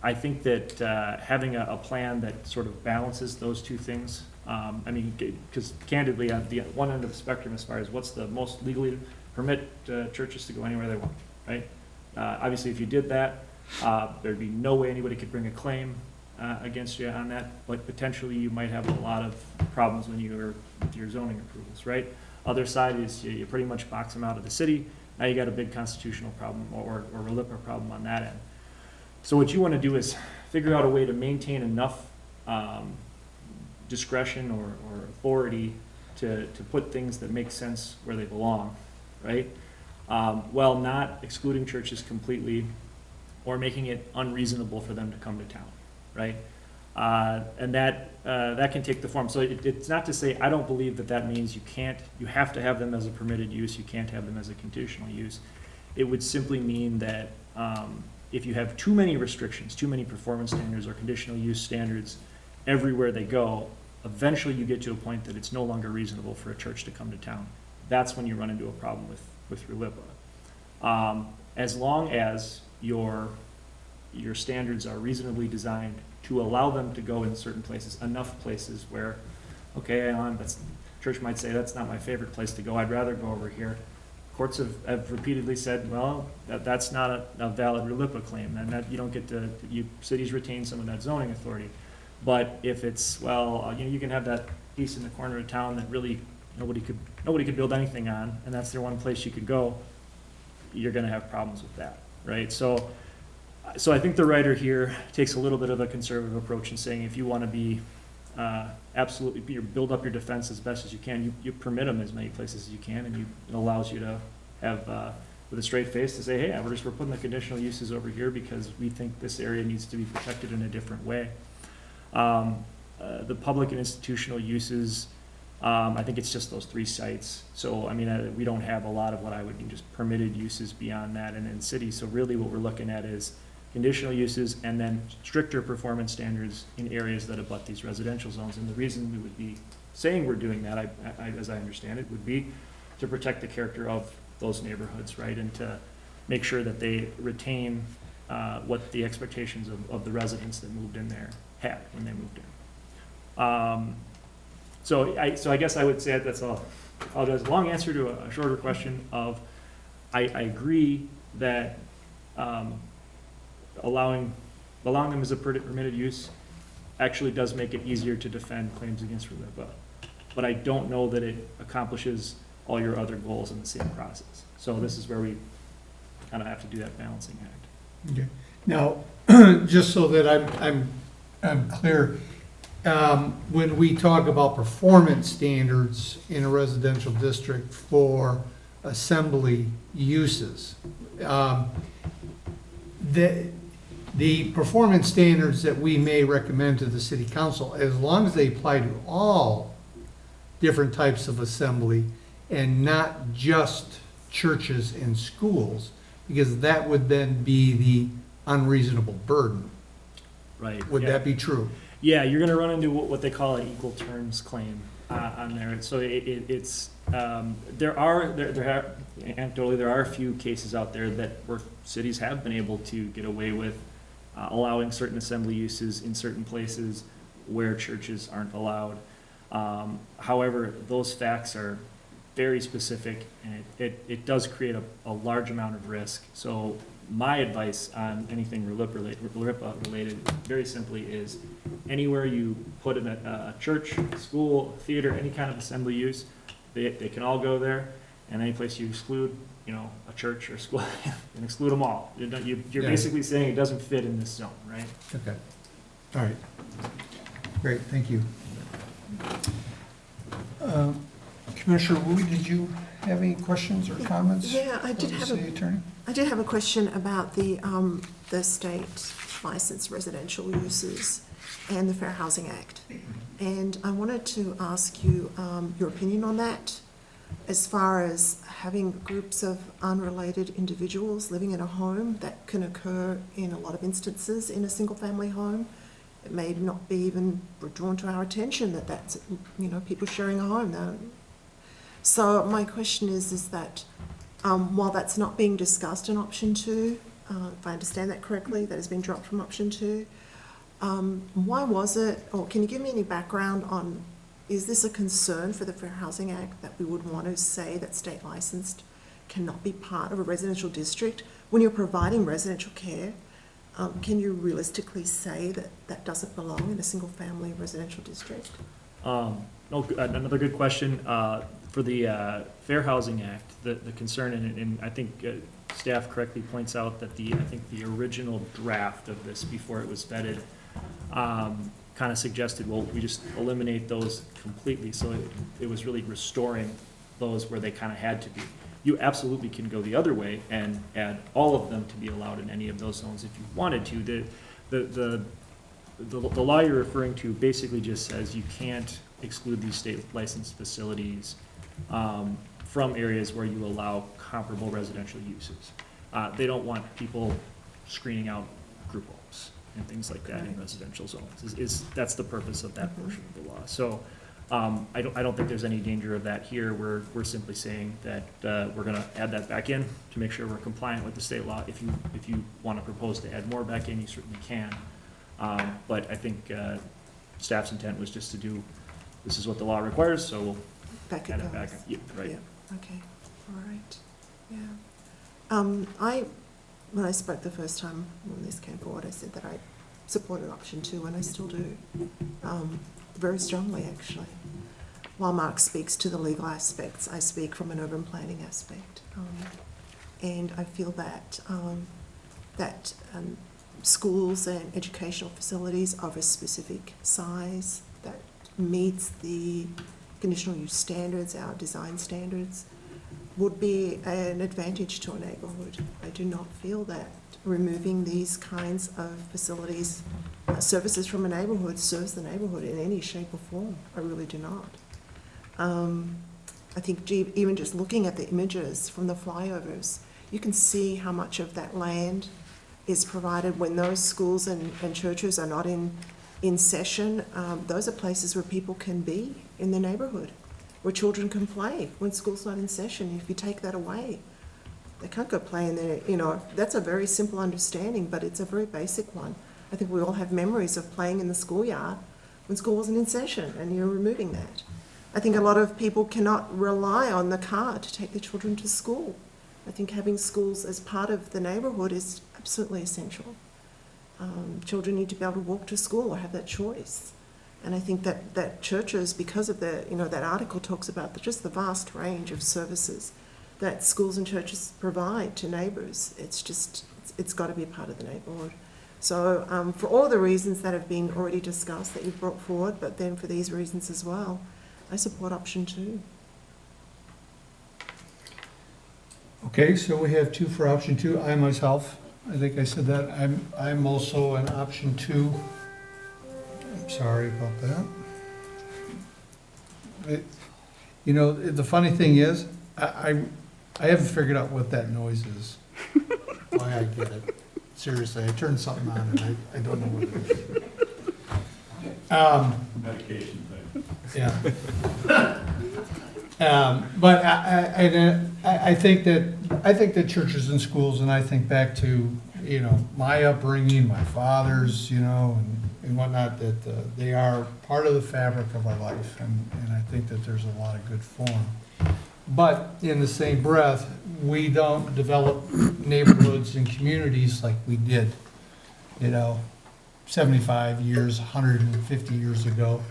[SPEAKER 10] I think that having a plan that sort of balances those two things, because candidly, at the one end of the spectrum, as far as what's the most legally permit churches to go anywhere they want, right? Obviously, if you did that, there'd be no way anybody could bring a claim against you on that, but potentially you might have a lot of problems when you're with your zoning approvals, right? Other side is you pretty much box them out of the city. Now you got a big constitutional problem or RLIPA problem on that end. So what you want to do is figure out a way to maintain enough discretion or authority to put things that make sense where they belong, right? While not excluding churches completely or making it unreasonable for them to come to town, right? And that can take the form. So it's not to say I don't believe that means you have to have them as a permitted use, you can't have them as a conditional use. It would simply mean that if you have too many restrictions, too many performance standards or conditional use standards everywhere they go, eventually you get to a point that it's no longer reasonable for a church to come to town. That's when you run into a problem with RLIPA. As long as your standards are reasonably designed to allow them to go in certain places, enough places where, okay, church might say that's not my favorite place to go, I'd rather go over here. Courts have repeatedly said, well, that's not a valid RLIPA claim, and that you don't get to, cities retain some of that zoning authority. But if it's, you can have that piece in the corner of town that really nobody could build anything on, and that's their one place you could go, you're gonna have problems with that, right? So I think the writer here takes a little bit of a conservative approach in saying if you want to be absolutely build up your defense as best as you can, you permit them as many places as you can, and it allows you to have with a straight face to say, hey, we're putting the conditional uses over here because we think this area needs to be protected in a different way. The public and institutional uses, I think it's just those 3 sites. So, we don't have a lot of what I would just permitted uses beyond that in cities. So really what we're looking at is conditional uses, and then stricter performance standards in areas that abut these residential zones. And the reason we would be saying we're doing that, as I understand it, would be to protect the character of those neighborhoods, right? And to make sure that they retain what the expectations of the residents that moved in there had when they moved in. So I guess I would say that's a long answer to a shorter question of, I agree that allowing them as a permitted use actually does make it easier to defend claims against RLIPA. But I don't know that it accomplishes all your other goals in the same process. So this is where we kind of have to do that balancing act.
[SPEAKER 3] Okay. Now, just so that I'm clear, when we talk about performance standards in a residential district for assembly uses, the performance standards that we may recommend to the city council, as long as they apply to all different types of assembly and not just churches and schools, because that would then be the unreasonable burden.
[SPEAKER 10] Right.
[SPEAKER 3] Would
[SPEAKER 10] yeah.
[SPEAKER 3] that be true?
[SPEAKER 10] Yeah, you're gonna run into what they call an equal terms claim on there. So there are anecdotally, there are a few cases out there where cities have been able to get away with allowing certain assembly uses in certain places where churches aren't allowed. However, those facts are very specific, and it does create a large amount of risk. So my advice on anything RLIPA related, very simply, is anywhere you put in a church, school, theater, any kind of assembly use, they can all go there. And any place you exclude, a church or school, and exclude them all. You're basically saying it doesn't fit in this zone, right?
[SPEAKER 3] Okay. All right. Great, thank you. Commissioner Wu, did you have any questions or comments?
[SPEAKER 4] Yeah, I did
[SPEAKER 3] of the
[SPEAKER 4] have
[SPEAKER 3] city attorney?
[SPEAKER 4] I did have a question about the state licensed residential uses and the Fair Housing Act. And I wanted to ask you your opinion on that, as far as having groups of unrelated individuals living in a home. That can occur in a lot of instances in a single-family home. It may not be even drawn to our attention that that's, people sharing a home. Now, so my question is that while that's not being discussed in option 2, if I understand that correctly, that has been dropped from option 2, why was it, or can you give me any background on, is this a concern for the Fair Housing Act that we would want to say that state licensed cannot be part of a residential district? When you're providing residential care, can you realistically say that that doesn't belong in a single-family residential district?
[SPEAKER 10] Another good question. For the Fair Housing Act, the concern, and I think staff correctly points out that the original draft of this before it was vetted kind of suggested, well, we just eliminate those completely. So it was really restoring those where they kind of had to be. You absolutely can go the other way and add all of them to be allowed in any of those zones if you wanted to. The law you're referring to basically just says you can't exclude these state licensed facilities from areas where you allow comparable residential uses. They don't want people screening out group homes and things like that in residential zones. That's the purpose of that portion of the law. So I don't think there's any danger of that here. We're simply saying that we're going to add that back in to make sure we're compliant with the state law. If you want to propose to add more back in, you certainly can. But I think staff's intent was just to do, this is what the law requires, so we'll
[SPEAKER 4] Back
[SPEAKER 10] add
[SPEAKER 4] it
[SPEAKER 10] it back.
[SPEAKER 4] goes.
[SPEAKER 10] Yeah, right.
[SPEAKER 4] Yeah, okay, all right, yeah. When I spoke the first time when this came forward, I said that I supported option 2, and I still do, very strongly, actually. While Mark speaks to the legal aspects, I speak from an urban planning aspect. And I feel that, schools and educational facilities of a specific size that meets the conditional use standards, our design standards, would be an advantage to a neighbourhood. I do not feel that removing these kinds of facilities, services from a neighbourhood, serves the neighbourhood in any shape or form. I really do not. I think even just looking at the images from the flyovers, you can see how much of that land is provided when those schools and churches are not in session. Those are places where people can be in the neighbourhood, where children can play when school's not in session. If you take that away, they can't go play in there. You know, that's a very simple understanding, but it's a very basic one. I think we all have memories of playing in the schoolyard when school wasn't in session, and you're removing that. I think a lot of people cannot rely on the car to take their children to school. I think having schools as part of the neighbourhood is absolutely essential. Children need to be able to walk to school or have that choice. And I think that churches, because of the, you know, that article talks about just the vast range of services that schools and churches provide to neighbours. It's got to be a part of the neighbourhood. So for all the reasons that have been already discussed that you've brought forward, but then for these reasons as well, I support option 2.
[SPEAKER 3] Okay, so we have 2 for option 2. I myself, I think I said that, I'm also an option 2. I'm sorry about that. You know, the funny thing is, I haven't figured out what that noise is. Why I get it. Seriously, I turned something on and I don't know what it is.
[SPEAKER 2] Medication thing.
[SPEAKER 3] Yeah. But I think that churches and schools, and I think back to, you know, my upbringing, my father's, you know, and whatnot, that they are part of the fabric of our life, and I think that there's a lot of good form. But in the same breath, we don't develop neighborhoods and communities like we did, you know, 75 years, 150 years ago.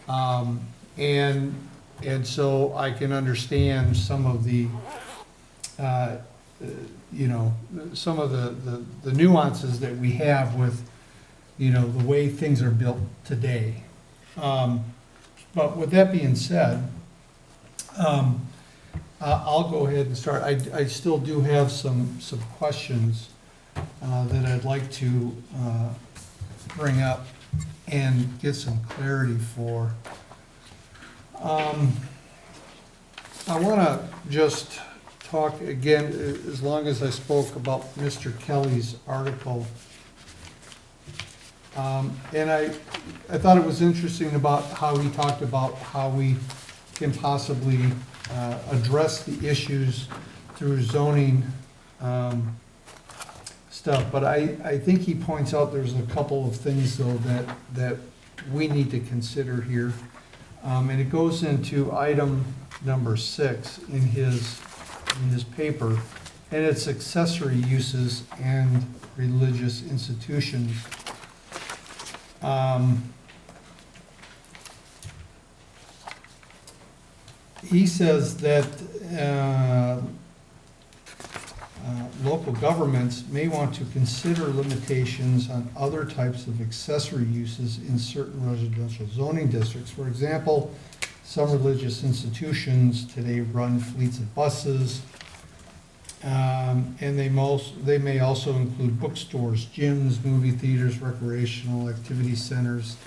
[SPEAKER 3] And so I can understand some of the, you know, some of the nuances that we have with, you know, the way things are built today. But with that being said, I'll go ahead and start. I still do have some questions that I'd like to bring up and get some clarity for. I want to just talk again, as long as I spoke about Mr. Kelly's article. And I thought it was interesting about how he talked about how we can possibly address the issues through zoning stuff. But I think he points out there's a couple of things, though, that we need to consider here. And it goes into item number 6 in his paper, and it's accessory uses and religious institutions. He says that local governments may want to consider limitations on other types of accessory uses in certain residential zoning districts. For example, some religious institutions today run fleets of buses, and they may also include bookstores, gyms, movie theaters, recreational activity centers,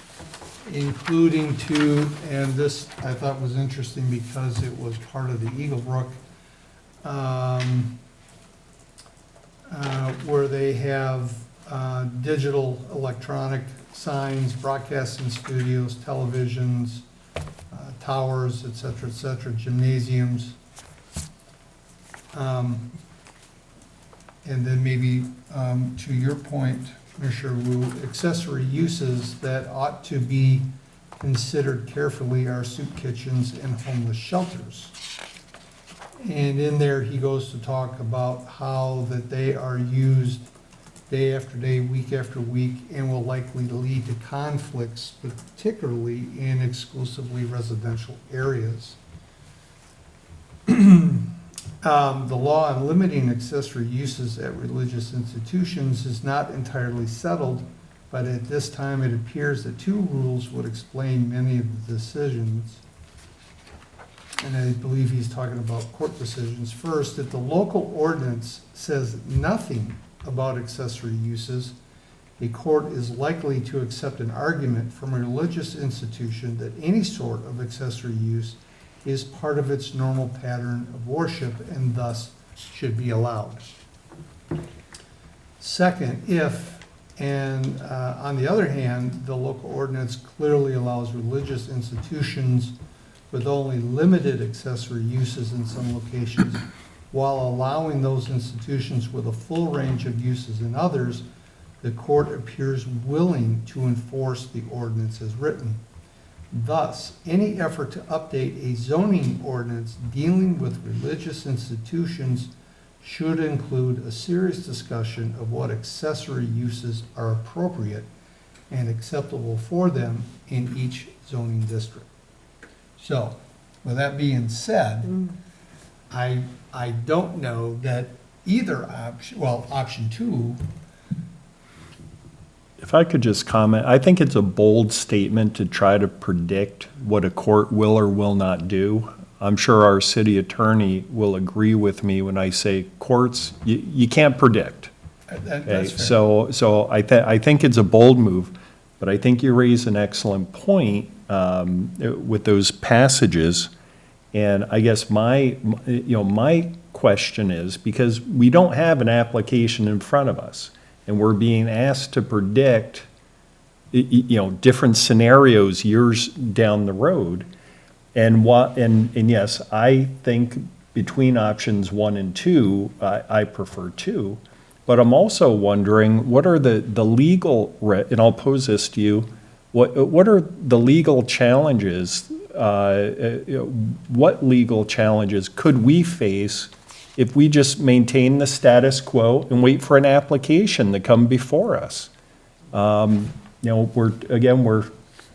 [SPEAKER 3] including two, and this I thought was interesting because it was part of the Eagle Brook, where they have digital electronic signs, broadcasting studios, televisions, towers, et cetera, gymnasiums. And then maybe to your point, Commissioner Wu, accessory uses that ought to be considered carefully are soup kitchens and homeless shelters. And in there, he goes to talk about how that they are used day after day, week after week, and will likely lead to conflicts, particularly in exclusively residential areas. The law on limiting accessory uses at religious institutions is not entirely settled, but at this time it appears that two rules would explain many of the decisions. And I believe he's talking about court decisions. First, if the local ordinance says nothing about accessory uses, a court is likely to accept an argument from a religious institution that any sort of accessory use is part of its normal pattern of worship and thus should be allowed. Second, if, and on the other hand, the local ordinance clearly allows religious institutions with only limited accessory uses in some locations, while allowing those institutions with a full range of uses in others, the court appears willing to enforce the ordinance as written. Thus, any effort to update a zoning ordinance dealing with religious institutions should include a serious discussion of what accessory uses are appropriate and acceptable for them in each zoning district. So, with that being said, I don't know that either option, well, option two.
[SPEAKER 2] If I could just comment, I think it's a bold statement to try to predict what a court will or will not do. I'm sure our city attorney will agree with me when I say courts, you can't predict. Okay,
[SPEAKER 3] That's fair.
[SPEAKER 2] so I think it's a bold move, but I think you raise an excellent point with those passages. And I guess my question is, because we don't have an application in front of us, and we're being asked to predict, different scenarios years down the road. And yes, I think between options 1 and 2, I prefer 2. But I'm also wondering, what are the legal, and I'll pose this to you, what are the legal challenges, what legal challenges could we face if we just maintain the status quo and wait for an application to come before us?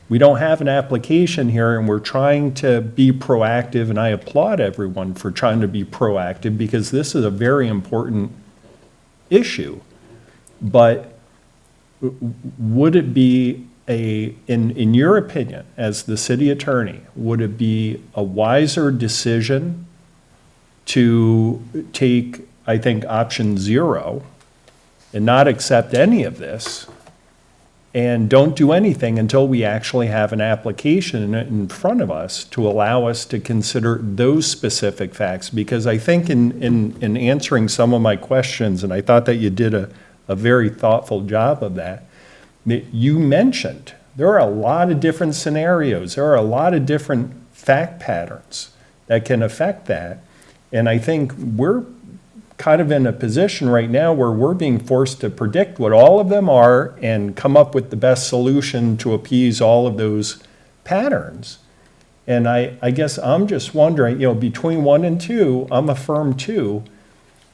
[SPEAKER 2] We don't have an application here, and we're trying to be proactive, and I applaud everyone for trying to be proactive, because this is a very important issue. But would it be in your opinion, as the city attorney, would it be a wiser decision to take, I think, option 0 and not accept any of this, and don't do anything until we actually have an application in front of us to allow us to consider those specific facts? Because I think in answering some of my questions, and I thought that you did a very thoughtful job of that, you mentioned there are a lot of different scenarios, there are a lot of different fact patterns that can affect that. And I think we're kind of in a position right now where we're being forced to predict what all of them are and come up with the best solution to appease all of those patterns. And I guess I'm just wondering, between 1 and 2, I'm a firm 2,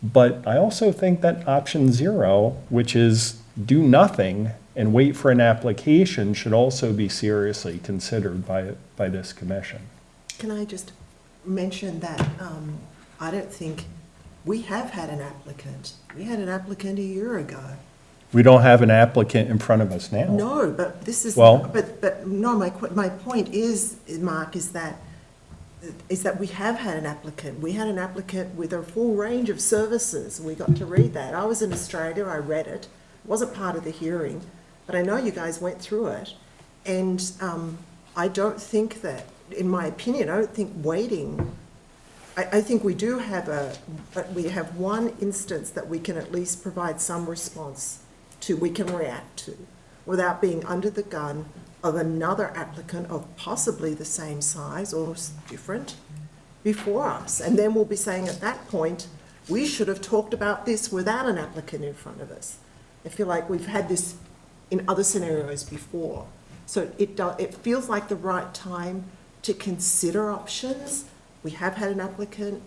[SPEAKER 2] but I also think that option 0, which is do nothing and wait for an application, should also be seriously considered by this commission.
[SPEAKER 4] Can I just mention that I don't think we have had an applicant. We had an applicant a year ago.
[SPEAKER 2] We don't have an applicant in front of us now.
[SPEAKER 4] No, but this is,
[SPEAKER 2] Well-
[SPEAKER 4] but no, my point is, Mark, is that we have had an applicant. We had an applicant with a full range of services. We got to read that. I was in Australia, I read it. It wasn't part of the hearing, but I know you guys went through it. And I don't think that, in my opinion, I don't think waiting, I think we do have we have one instance that we can at least provide some response to, we can react to, without being under the gun of another applicant of possibly the same size or different before us. And then we'll be saying at that point, we should have talked about this without an applicant in front of us. I feel like we've had this in other scenarios before. So it feels like the right time to consider options. We have had an applicant.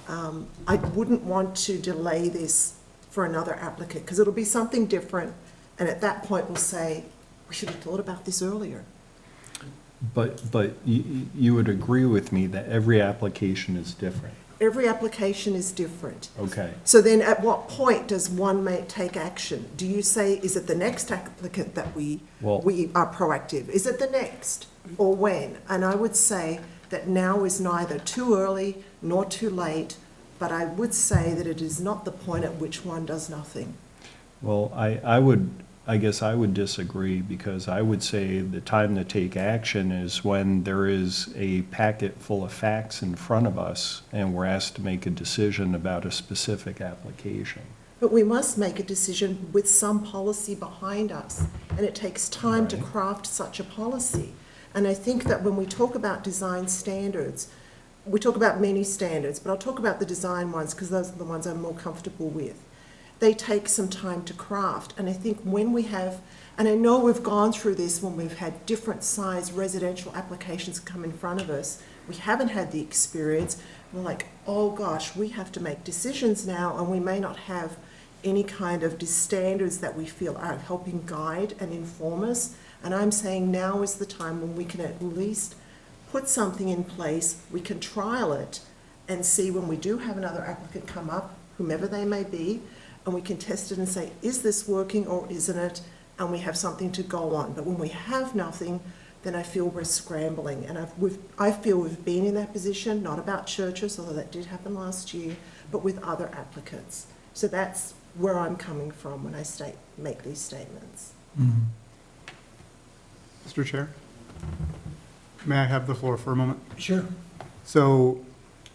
[SPEAKER 4] I wouldn't want to delay this for another applicant, because it'll be something different. And at that point, we'll say, we should have thought about this earlier.
[SPEAKER 2] But you would agree with me that every application is different?
[SPEAKER 4] Every application is different.
[SPEAKER 2] Okay.
[SPEAKER 4] So then at what point does one take action? Do you say, is it the next applicant that we are proactive? Is it the next, or when? And I would say that now is neither too early nor too late, but I would say that it is not the point at which one does nothing.
[SPEAKER 2] Well, I guess I would disagree, because I would say the time to take action is when there is a packet full of facts in front of us and we're asked to make a decision about a specific application.
[SPEAKER 4] But we must make a decision with some policy behind us, and it takes time to craft such a policy. And I think that when we talk about design standards, we talk about many standards, but I'll talk about the design ones because those are the ones I'm more comfortable with. They take some time to craft, and I think when we have, and I know we've gone through this when we've had different size residential applications come in front of us, we haven't had the experience, we're like, oh gosh, we have to make decisions now, and we may not have any kind of standards that we feel are helping guide and inform us. And I'm saying now is the time when we can at least put something in place, we can trial it and see when we do have another applicant come up, whomever they may be, and we can test it and say, is this working or isn't it? And we have something to go on. But when we have nothing, then I feel we're scrambling. And I feel we've been in that position, not about churches, although that did happen last year, but with other applicants. So that's where I'm coming from when I make these statements.
[SPEAKER 6] Mr. Chair, may I have the floor for a moment?
[SPEAKER 3] Sure.
[SPEAKER 6] So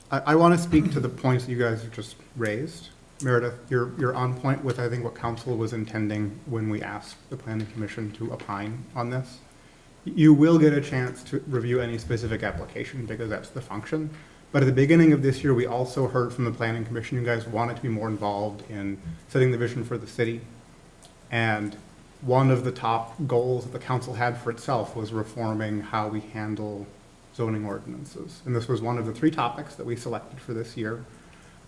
[SPEAKER 6] I want to speak to the points that you guys have just raised. Meredith, you're on point with, I think, what council was intending when we asked the planning commission to opine on this. You will get a chance to review any specific application because that's the function. But at the beginning of this year, we also heard from the planning commission, you guys wanted to be more involved in setting the vision for the city. And one of the top goals that the council had for itself was reforming how we handle zoning ordinances. And this was one of the 3 topics that we selected for this year.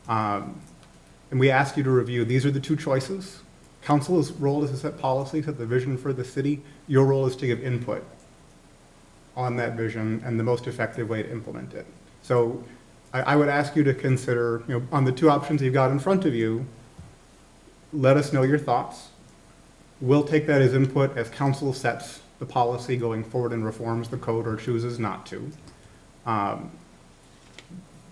[SPEAKER 6] And we asked you to review, these are the 2 choices. Council's role is to set policy, set the vision for the city. Your role is to give input on that vision and the most effective way to implement it. So I would ask you to consider, on the 2 options you've got in front of you, let us know your thoughts. We'll take that as input as council sets the policy going forward and reforms the code or chooses not to.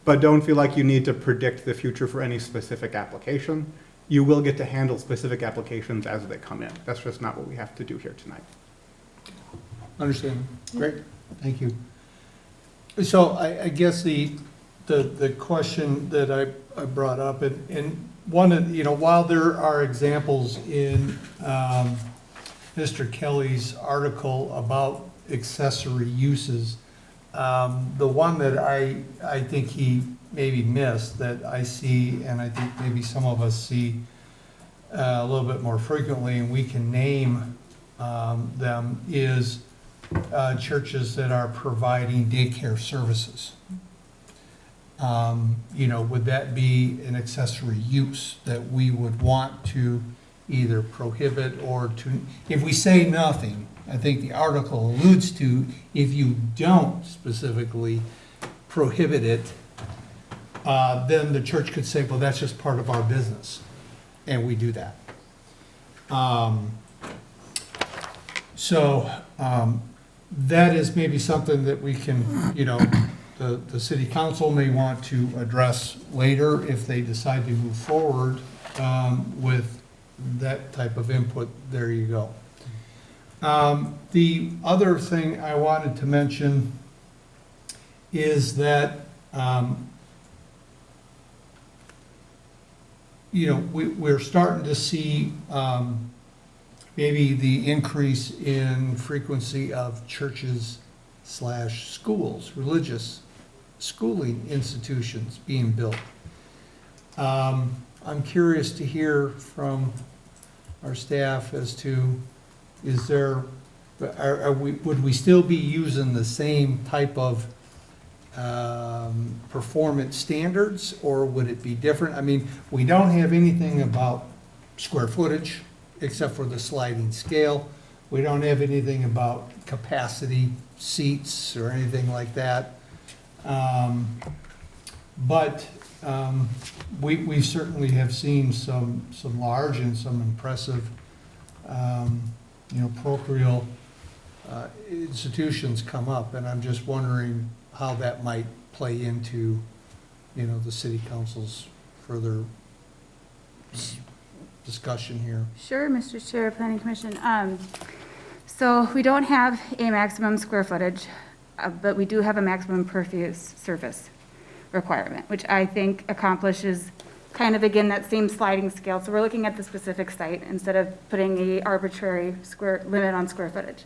[SPEAKER 6] But don't feel like you need to predict the future for any specific application. You will get to handle specific applications as they come in. That's just not what we have to do here tonight.
[SPEAKER 3] Understand. Great. Thank you. So I guess the question that I brought up, and one of, while there are examples in Mr. Kelly's article about accessory uses, the one that I think he maybe missed that I see, and I think maybe some of us see a little bit more frequently, and we can name them, is churches that are providing daycare services. Would that be an accessory use that we would want to either prohibit or to, if we say nothing, I think the article alludes to, if you don't specifically prohibit it, then the church could say, well, that's just part of our business, and we do that. That is maybe something that we can, the city council may want to address later if they decide to move forward with that type of input. There you go. The other thing I wanted to mention is that, we're starting to see maybe the increase in frequency of churches / schools, religious schooling institutions being built. I'm curious to hear from our staff as to, would we still be using the same type of performance standards, or would it be different? I mean, we don't have anything about square footage except for the sliding scale. We don't have anything about capacity seats or anything like that. But we certainly have seen some large and some impressive, parochial institutions come up, and I'm just wondering how that might play into, the city council's further discussion here.
[SPEAKER 1] Sure, Mr. Chair, Planning Commission. So we don't have a maximum square footage, but we do have a maximum impervious surface requirement, which I think accomplishes kind of, again, that same sliding scale. So we're looking at the specific site instead of putting a arbitrary limit on square footage.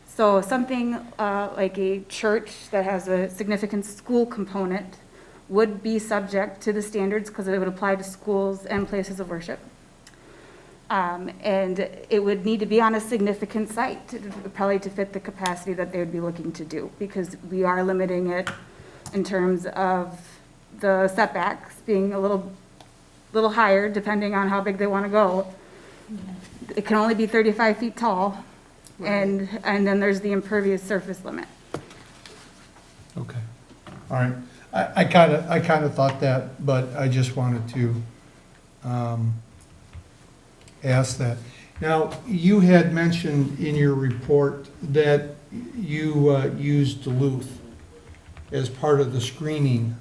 [SPEAKER 1] So something like a church that has a significant school component would be subject to the standards because it would apply to schools and places of worship. And it would need to be on a significant site, probably to fit the capacity that they would be looking to do, because we are limiting it in terms of the setbacks being a little higher, depending on how big they want to go. It can only be 35 feet tall, and then there's the impervious surface limit.
[SPEAKER 3] Okay, all right. I kind of thought that, but I just wanted to ask that. Now, you had mentioned in your report that you used Duluth as part of the screening.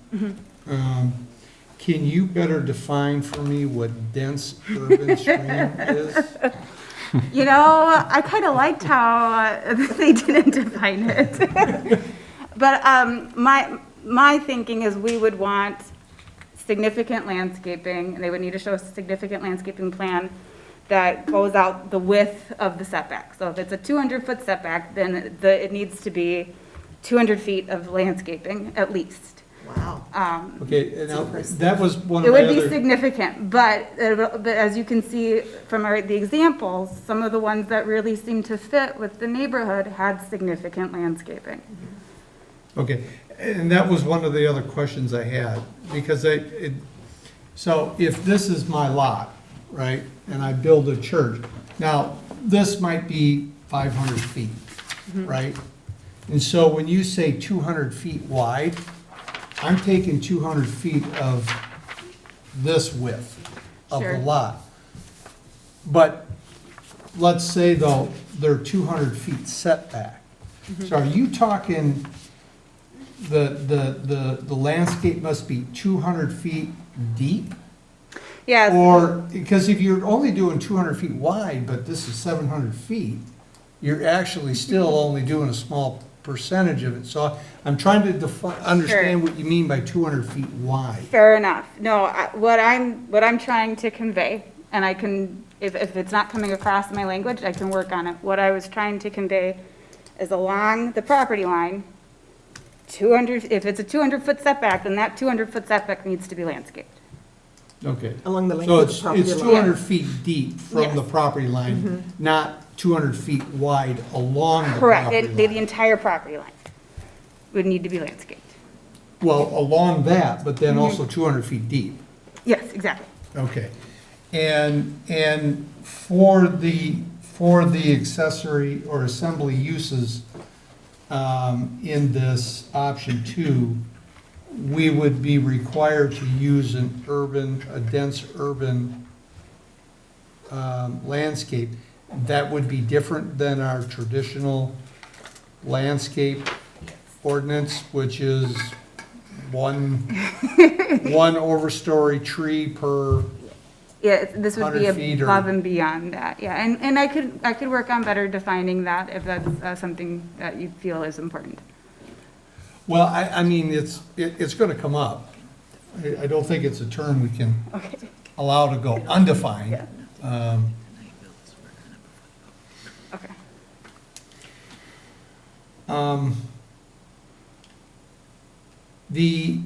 [SPEAKER 3] Can you better define for me what dense urban screening is?
[SPEAKER 1] You know, I kind of liked how they didn't define it. But my thinking is we would want significant landscaping, and they would need to show a significant landscaping plan that goes out the width of the setback. So if it's a 200-foot setback, then it needs to be 200 feet of landscaping at least.
[SPEAKER 4] Wow.
[SPEAKER 3] Okay, now, that was one
[SPEAKER 1] It
[SPEAKER 3] of my
[SPEAKER 1] would be
[SPEAKER 3] other,
[SPEAKER 1] significant, but as you can see from the examples, some of the ones that really seem to fit with the neighborhood had significant landscaping.
[SPEAKER 3] okay, and that was one of the other questions I had, because so if this is my lot, right, and I build a church, now, this might be 500 feet, right? And so when you say 200 feet wide, I'm taking 200 feet of this width of the
[SPEAKER 1] Sure.
[SPEAKER 3] lot. But let's say though, they're 200 feet setback. So are you talking the landscape must be 200 feet deep?
[SPEAKER 1] Yes.
[SPEAKER 3] Or, because if you're only doing 200 feet wide, but this is 700 feet, you're actually still only doing a small percentage of it. So I'm trying to understand what you mean by 200 feet wide.
[SPEAKER 1] Fair enough. No, what I'm trying to convey, and I can, if it's not coming across in my language, I can work on it. What I was trying to convey is along the property line, 200, if it's a 200-foot setback, then that 200-foot setback needs to be landscaped.
[SPEAKER 3] Okay.
[SPEAKER 4] Along the length
[SPEAKER 3] So
[SPEAKER 4] of the property
[SPEAKER 3] it's
[SPEAKER 4] line.
[SPEAKER 3] 200 feet deep from
[SPEAKER 1] Yes.
[SPEAKER 3] the property line, not 200 feet wide along the
[SPEAKER 1] Correct.
[SPEAKER 3] property
[SPEAKER 1] The
[SPEAKER 3] line.
[SPEAKER 1] entire property line would need to be landscaped.
[SPEAKER 3] Well, along that, but then also 200 feet deep.
[SPEAKER 1] Yes, exactly.
[SPEAKER 3] Okay. And for the accessory or assembly uses in this option 2, we would be required to use a dense urban landscape. That would be different than our traditional landscape ordinance, which is one overstory tree per,
[SPEAKER 1] Yeah, this would be
[SPEAKER 3] 100 feet or-
[SPEAKER 1] above and beyond that, yeah. And I could work on better defining that if that's something that you feel is important.
[SPEAKER 3] well, I mean, it's gonna come up. I don't think it's a term we can
[SPEAKER 1] Okay.
[SPEAKER 3] allow to go undefined.
[SPEAKER 1] Yeah. Okay.
[SPEAKER 3] The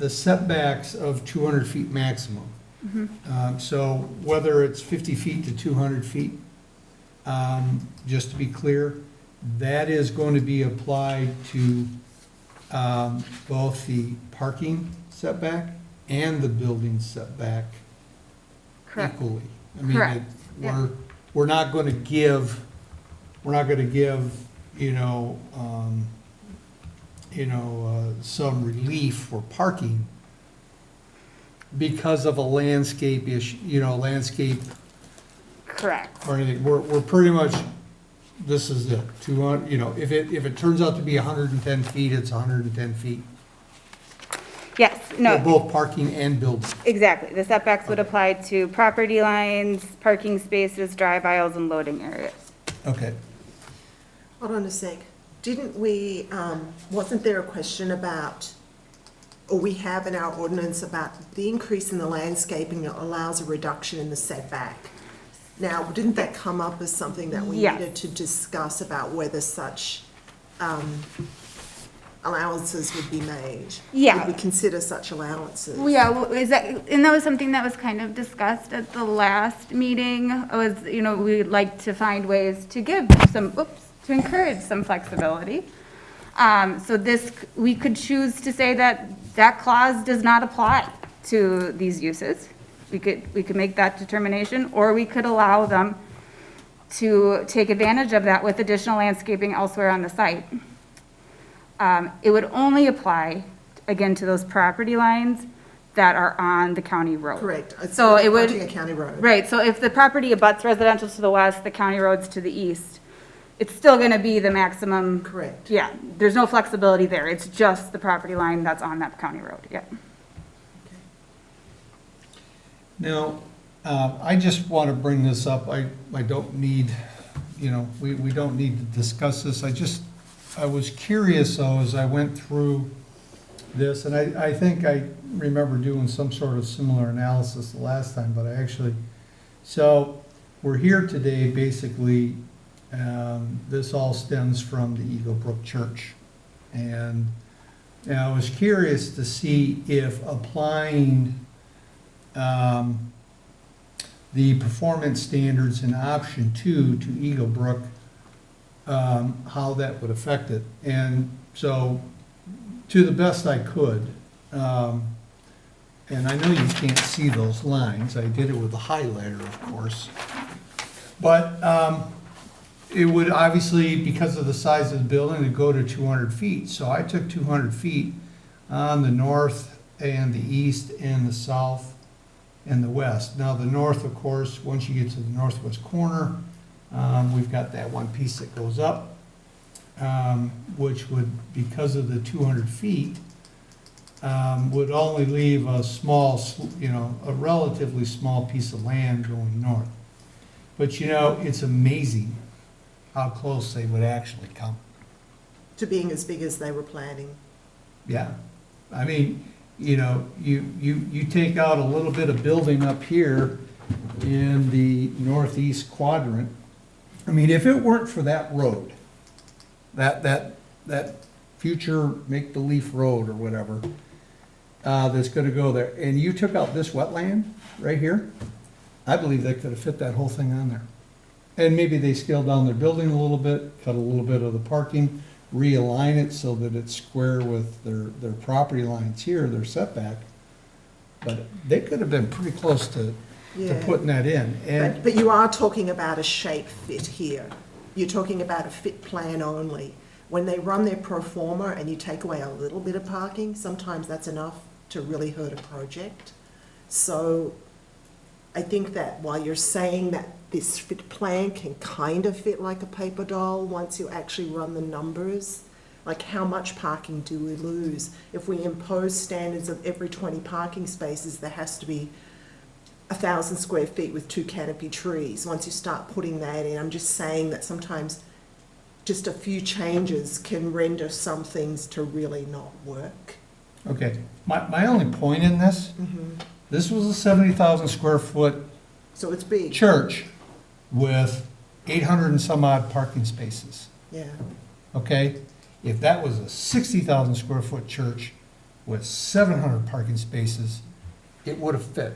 [SPEAKER 3] setbacks of 200 feet maximum. So whether it's 50 feet to 200 feet, just to be clear, that is going to be applied to both the parking setback and the building setback
[SPEAKER 1] Correct.
[SPEAKER 3] equally. I mean,
[SPEAKER 1] Correct.
[SPEAKER 3] we're not going to give, some relief for parking because of a landscape issue, landscape
[SPEAKER 1] Correct.
[SPEAKER 3] or anything. We're pretty much, this is it, 200, if it turns out to be 110 feet, it's 110 feet.
[SPEAKER 1] Yes,
[SPEAKER 3] For
[SPEAKER 1] no,
[SPEAKER 3] both parking and building.
[SPEAKER 1] exactly. The setbacks would apply to property lines, parking spaces, drive aisles, and loading areas.
[SPEAKER 3] Okay.
[SPEAKER 4] Hold on a sec. Didn't we, wasn't there a question about or we have in our ordinance about the increase in the landscaping that allows a reduction in the setback. Now, didn't that come up as something that we
[SPEAKER 1] Yes.
[SPEAKER 4] needed to discuss about whether such allowances would be made?
[SPEAKER 1] Yeah.
[SPEAKER 4] Would we consider such allowances?
[SPEAKER 1] Well, yeah, and that was something that was kind of discussed at the last meeting, was, we'd like to find ways to give to encourage some flexibility. So we could choose to say that clause does not apply to these uses. We could make that determination, or we could allow them to take advantage of that with additional landscaping elsewhere on the site. It would only apply, again, to those property lines that are on the county road.
[SPEAKER 4] Correct. It's
[SPEAKER 1] So it would,
[SPEAKER 4] fronting a county road.
[SPEAKER 1] right, so if the property abuts residential to the west, the county roads to the east, it's still gonna be the maximum.
[SPEAKER 4] Correct.
[SPEAKER 1] Yeah, there's no flexibility there. It's just the property line that's on that county road, yeah.
[SPEAKER 3] Now, I just want to bring this up. I don't need, we don't need to discuss this. I was curious, though, as I went through this, and I think I remember doing some sort of similar analysis the last time, but so we're here today, basically, this all stems from the Eagle Brook Church. And I was curious to see if applying the performance standards in option 2 to Eagle Brook, how that would affect it. And so, to the best I could, and I know you can't see those lines, I did it with a highlighter, of course, but it would obviously, because of the size of the building, it'd go to 200 feet. So I took 200 feet on the north and the east and the south and the west. Now, the north, of course, once you get to the northwest corner, we've got that one piece that goes up, which would, because of the 200 feet, would only leave a small, a relatively small piece of land going north. But, it's amazing how close they would actually come.
[SPEAKER 4] To being as big as they were planning.
[SPEAKER 3] Yeah. I mean, you take out a little bit of building up here in the northeast quadrant. I mean, if it weren't for that road, that future make-believe road or whatever, that's gonna go there, and you took out this wetland right here, I believe they could have fit that whole thing on there. And maybe they scaled down their building a little bit, cut a little bit of the parking, realign it so that it's square with their property lines here, their setback. But they could have been pretty close to
[SPEAKER 4] Yeah.
[SPEAKER 3] putting that in. And
[SPEAKER 4] But you are talking about a shape fit here. You're talking about a fit plan only. When they run their pro forma and you take away a little bit of parking, sometimes that's enough to really hurt a project. So I think that while you're saying that this fit plan can kind of fit like a paper doll, once you actually run the numbers, like how much parking do we lose? If we impose standards of every 20 parking spaces, there has to be 1,000 square feet with 2 canopy trees. Once you start putting that in, I'm just saying that sometimes just a few changes can render some things to really not work.
[SPEAKER 3] okay, my only point in this, this was a 70,000 square foot
[SPEAKER 4] So it's big.
[SPEAKER 3] church with 800 and some odd parking spaces.
[SPEAKER 4] Yeah.
[SPEAKER 3] Okay? If that was a 60,000 square foot church with 700 parking spaces, it would have fit.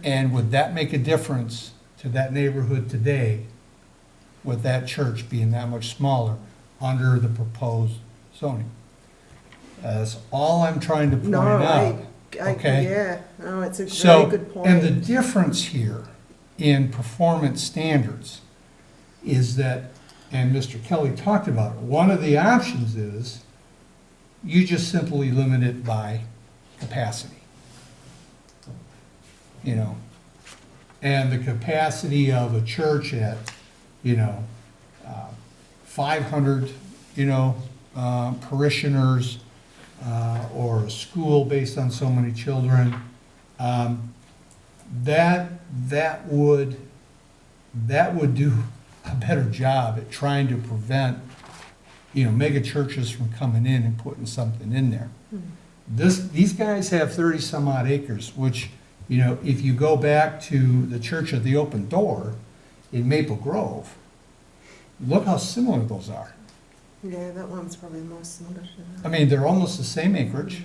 [SPEAKER 3] And would that make a difference to that neighborhood today with that church being that much smaller under the proposed zoning? That's all I'm trying to point
[SPEAKER 4] No,
[SPEAKER 3] out. Okay?
[SPEAKER 4] yeah, no, it's a
[SPEAKER 3] So,
[SPEAKER 4] very good point.
[SPEAKER 3] and the difference here in performance standards is that, and Mr. Kelly talked about it, one of the options is you just simply limit it by capacity. And the capacity of a church at, 500, parishioners, or a school based on so many children, that would do a better job at trying to prevent, mega churches from coming in and putting something in there. These guys have 30 some odd acres, which, if you go back to the Church of the Open Door in Maple Grove, look how similar those are.
[SPEAKER 4] Yeah, that one's probably the most similar to that.
[SPEAKER 3] I mean, they're almost the same acreage.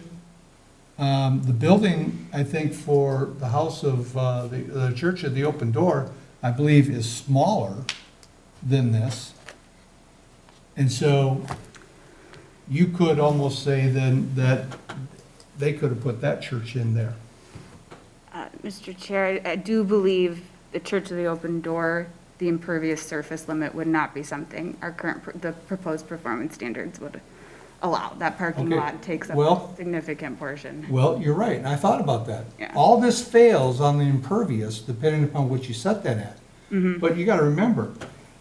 [SPEAKER 3] The building, I think, for the house of, the Church of the Open Door, I believe is smaller than this. And so you could almost say then that they could have put that church in there.
[SPEAKER 1] Mr. Chair, I do believe the Church of the Open Door, the impervious surface limit would not be something our the proposed performance standards would allow. That parking
[SPEAKER 3] Okay,
[SPEAKER 1] lot takes up
[SPEAKER 3] well-
[SPEAKER 1] a significant portion.
[SPEAKER 3] Well, you're right, and I thought about that.
[SPEAKER 1] Yeah.
[SPEAKER 3] All this fails on the impervious, depending upon what you set that at. But you gotta remember,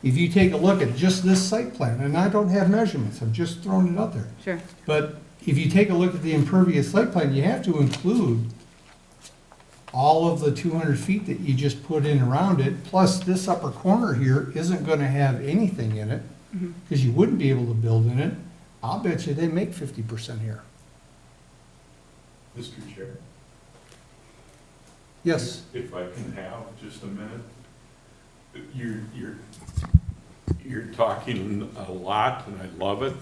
[SPEAKER 3] if you take a look at just this site plan, and I don't have measurements, I'm just throwing it out there.
[SPEAKER 1] Sure.
[SPEAKER 3] But if you take a look at the impervious site plan, you have to include all of the 200 feet that you just put in around it, plus this upper corner here isn't gonna have anything in it, because you wouldn't be able to build in it. I'll bet you they make 50% here.
[SPEAKER 11] Mr. Chair,
[SPEAKER 3] Yes,
[SPEAKER 11] if I can have just a minute. You're talking a lot, and I love it,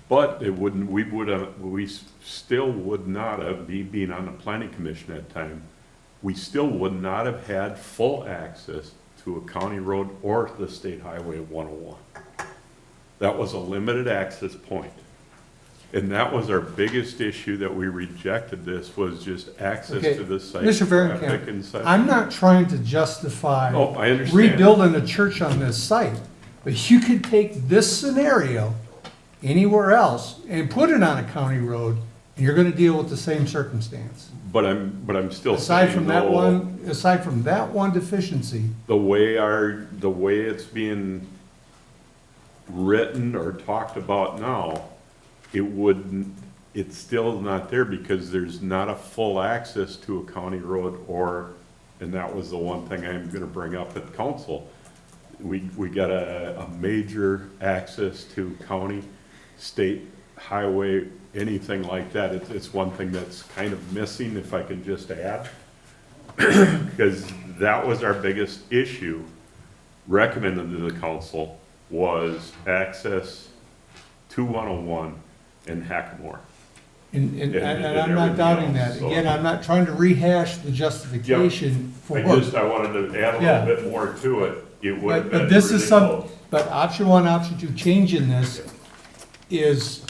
[SPEAKER 11] but we still would not have, being on the planning commission at that time, we still would not have had full access to a county road or the state highway 101. That was a limited access point. And that was our biggest issue that we rejected this, was just access
[SPEAKER 3] Okay,
[SPEAKER 11] to the site.
[SPEAKER 3] Mr.
[SPEAKER 11] traffic and
[SPEAKER 3] Varenkamp,
[SPEAKER 11] such.
[SPEAKER 3] I'm not trying to justify
[SPEAKER 11] Oh, I understand.
[SPEAKER 3] rebuilding a church on this site, but you could take this scenario anywhere else and put it on a county road, and you're gonna deal with the same circumstance.
[SPEAKER 11] But I'm still
[SPEAKER 3] Aside
[SPEAKER 11] saying,
[SPEAKER 3] from that
[SPEAKER 11] though,
[SPEAKER 3] one deficiency,
[SPEAKER 11] the way it's being written or talked about now, it's still not there because there's not a full access to a county road and that was the one thing I'm gonna bring up at council. We got a major access to county, state highway, anything like that. It's one thing that's kind of missing, if I can just add. Because that was our biggest issue recommended to the council, was access to 101 and Hackamore.
[SPEAKER 3] and
[SPEAKER 11] And
[SPEAKER 3] I'm not doubting that.
[SPEAKER 11] everything else, so-
[SPEAKER 3] Again, I'm not trying to rehash the justification for
[SPEAKER 11] I
[SPEAKER 3] what.
[SPEAKER 11] wanted to add a
[SPEAKER 3] Yeah.
[SPEAKER 11] little bit more to it. It would have
[SPEAKER 3] But
[SPEAKER 11] been
[SPEAKER 3] this is
[SPEAKER 11] really
[SPEAKER 3] some,
[SPEAKER 11] close.
[SPEAKER 3] but option one, option two, changing this is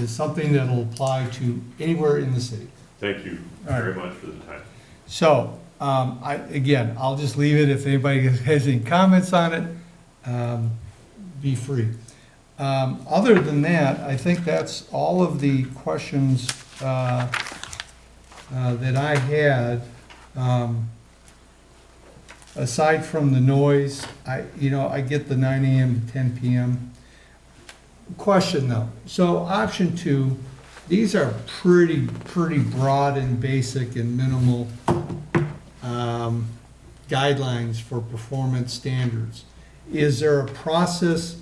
[SPEAKER 3] something that'll apply to anywhere in the city.
[SPEAKER 11] Thank you
[SPEAKER 3] All right.
[SPEAKER 11] very much for the time.
[SPEAKER 3] So, I'll just leave it. If anybody has any comments on it, be free. Other than that, I think that's all of the questions, that I had. Aside from the noise, I get the 9 AM to 10 PM. Question though, so option two, these are pretty broad and basic and minimal, guidelines for performance standards. Is there a process,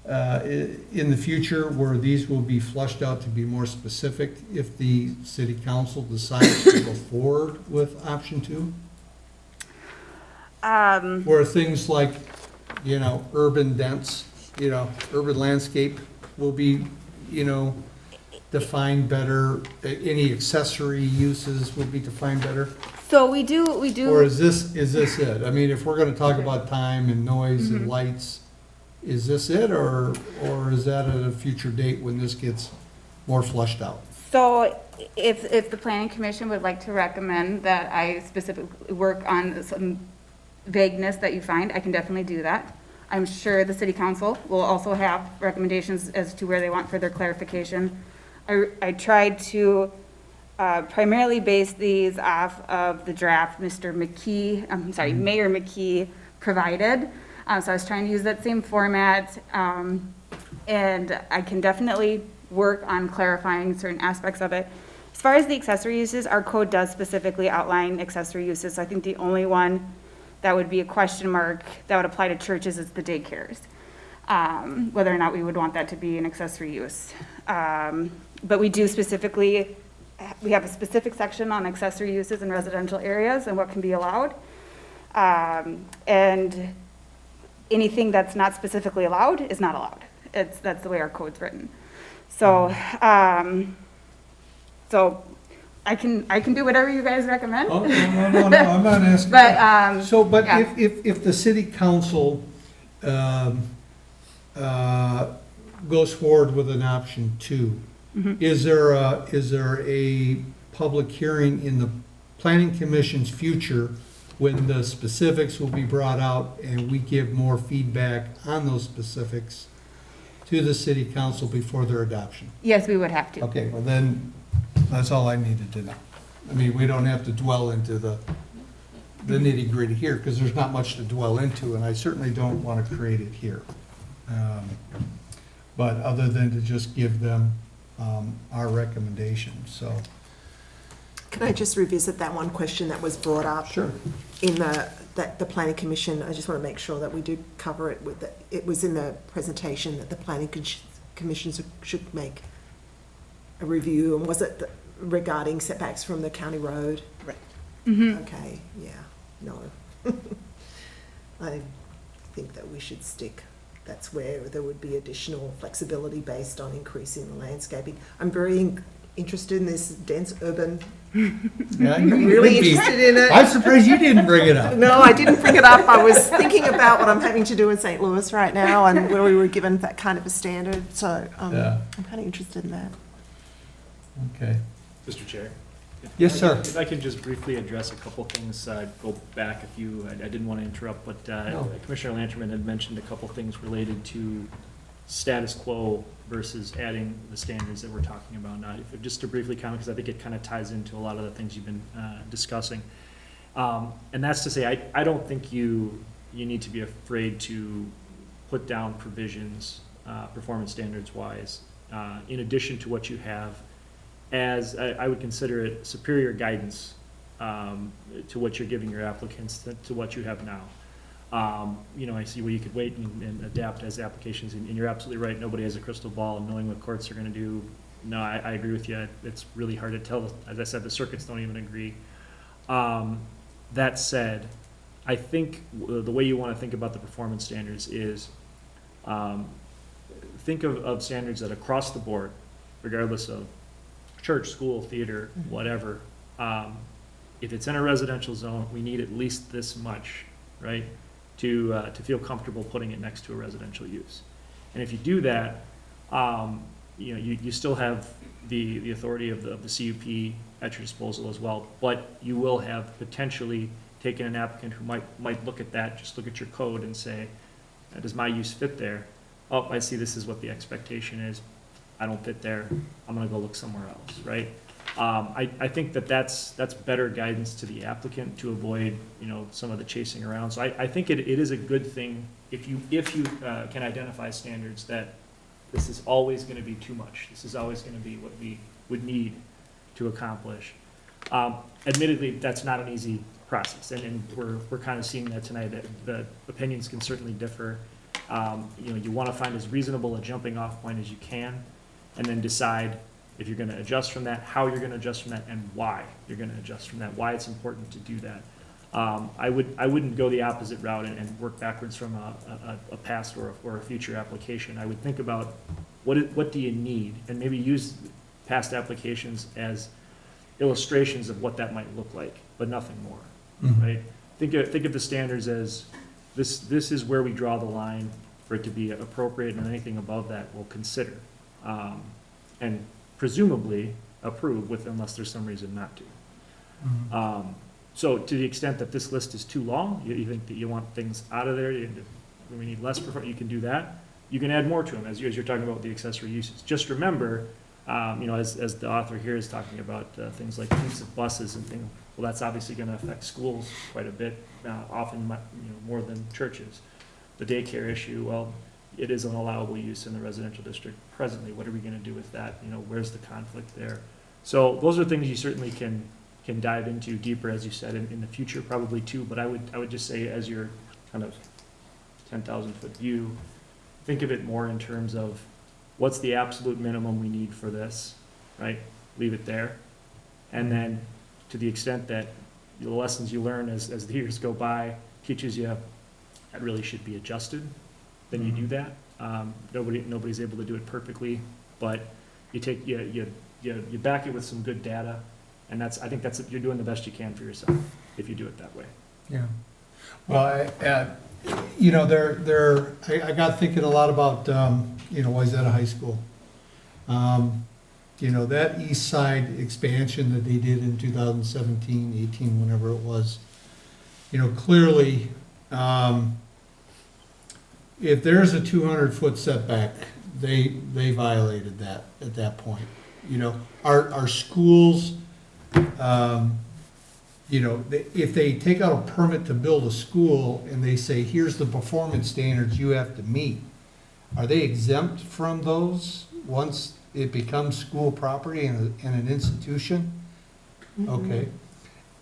[SPEAKER 3] in the future where these will be flushed out to be more specific if the city council decides to go forward with option two? Where things like, urban dense, urban landscape will be, defined better, any accessory uses will be defined better?
[SPEAKER 1] So we do.
[SPEAKER 3] Or is this it? I mean, if we're gonna talk about time and noise and lights, is this it, or is that at a future date when this gets more flushed out?
[SPEAKER 1] So if the planning commission would like to recommend that I specifically work on some vagueness that you find, I can definitely do that. I'm sure the city council will also have recommendations as to where they want further clarification. I tried to primarily base these off of the draft Mayor McKee provided. So I was trying to use that same format, and I can definitely work on clarifying certain aspects of it. As far as the accessory uses, our code does specifically outline accessory uses. So I think the only one that would be a question mark that would apply to churches is the daycares. whether or not we would want that to be an accessory use. But we do specifically, we have a specific section on accessory uses in residential areas and what can be allowed. And anything that's not specifically allowed is not allowed. That's the way our code's written. So, so I can do whatever you guys recommend.
[SPEAKER 3] Oh, no, I'm not asking.
[SPEAKER 1] But,
[SPEAKER 3] But
[SPEAKER 1] yeah.
[SPEAKER 3] if the city council goes forward with an option 2,
[SPEAKER 1] Mm-hmm.
[SPEAKER 3] is there a public hearing in the planning commission's future when the specifics will be brought out and we give more feedback on those specifics to the city council before their adoption?
[SPEAKER 1] Yes, we would have to.
[SPEAKER 3] Okay, well then, that's all I needed to know. I mean, we don't have to dwell into the nitty-gritty here, because there's not much to dwell into, and I certainly don't want to create it here. But other than to just give them our recommendations, so.
[SPEAKER 4] Can I just revisit that one question that was brought up?
[SPEAKER 3] Sure.
[SPEAKER 4] In the planning commission, I just want to make sure that we do cover it with, it was in the presentation that the planning commission should make a review, and was it regarding setbacks from the county road? Right.
[SPEAKER 1] Mm-hmm.
[SPEAKER 4] Okay, yeah, no. I think that we should stick, that's where there would be additional flexibility based on increasing the landscaping. I'm very interested in this dense urban,
[SPEAKER 3] Yeah, you
[SPEAKER 4] really
[SPEAKER 3] would be.
[SPEAKER 4] interested in it.
[SPEAKER 3] I'm surprised you didn't bring it up.
[SPEAKER 4] No, I didn't bring it up. I was thinking about what I'm having to do in St. Louis right now and where we were given that kind of a standard. So
[SPEAKER 3] Yeah.
[SPEAKER 4] I'm kind of interested in that.
[SPEAKER 3] Okay.
[SPEAKER 10] Mr. Chair?
[SPEAKER 3] Yes, sir.
[SPEAKER 10] If I could just briefly address a couple things, go back a few, I didn't want to interrupt, but
[SPEAKER 3] No.
[SPEAKER 10] Commissioner Lanterman had mentioned a couple things related to status quo versus adding the standards that we're talking about now. Just to briefly comment, because I think it kind of ties into a lot of the things you've been discussing. And that's to say, I don't think you need to be afraid to put down provisions, performance standards wise, in addition to what you have, as I would consider it superior guidance to what you're giving your applicants to what you have now. I see where you could wait and adapt as applications, and you're absolutely right. Nobody has a crystal ball and knowing what courts are going to do. No, I agree with you. It's really hard to tell. As I said, the circuits don't even agree. That said, I think the way you want to think about the performance standards is think of standards that across the board, regardless of church, school, theater, whatever. If it's in a residential zone, we need at least this much, right, to feel comfortable putting it next to a residential use. And if you do that, you still have the authority of the CUP at your disposal as well, but you will have potentially taken an applicant who might look at that, just look at your code and say, does my use fit there? Oh, I see this is what the expectation is. I don't fit there. I'm gonna go look somewhere else, right? I think that's better guidance to the applicant to avoid, some of the chasing around. So I think it is a good thing if you can identify standards that this is always gonna be too much. This is always gonna be what we would need to accomplish. Admittedly, that's not an easy process, and we're kind of seeing that tonight, that the opinions can certainly differ. You wanna find as reasonable a jumping off point as you can, and then decide if you're gonna adjust from that, how you're gonna adjust from that, and why you're gonna adjust from that, why it's important to do that. I wouldn't go the opposite route and work backwards from a past or a future application. I would think about what do you need, and maybe use past applications as illustrations of what that might look like, but nothing more, right? Think of the standards as this is where we draw the line for it to be appropriate, and anything above that we'll consider. And presumably approve unless there's some reason not to. So to the extent that this list is too long, you think that you want things out of there, we need less, you can do that. You can add more to them as you're talking about the accessory uses. Just remember, as the author here is talking about things like fleets of buses and things, well, that's obviously going to affect schools quite a bit, often more than churches. The daycare issue, well, it is an allowable use in the residential district presently. What are we going to do with that? Where's the conflict there? So those are things you certainly can dive into deeper, as you said, in the future, probably too. But I would just say, as your kind of 10,000-foot view, think of it more in terms of what's the absolute minimum we need for this, right? Leave it there. And then to the extent that the lessons you learn as the years go by teaches you that really should be adjusted, then you do that. Nobody's able to do it perfectly, but you back it with some good data, and I think you're doing the best you can for yourself if you do it that way.
[SPEAKER 3] Yeah. Well, I got thinking a lot about, Wyozada High School. That east side expansion that they did in 2017, 18, whenever it was, clearly, if there's a 200-foot setback, they violated that at that point. Our schools, if they take out a permit to build a school and they say, here's the performance standards you have to meet, are they exempt from those once it becomes school property and an institution? Okay.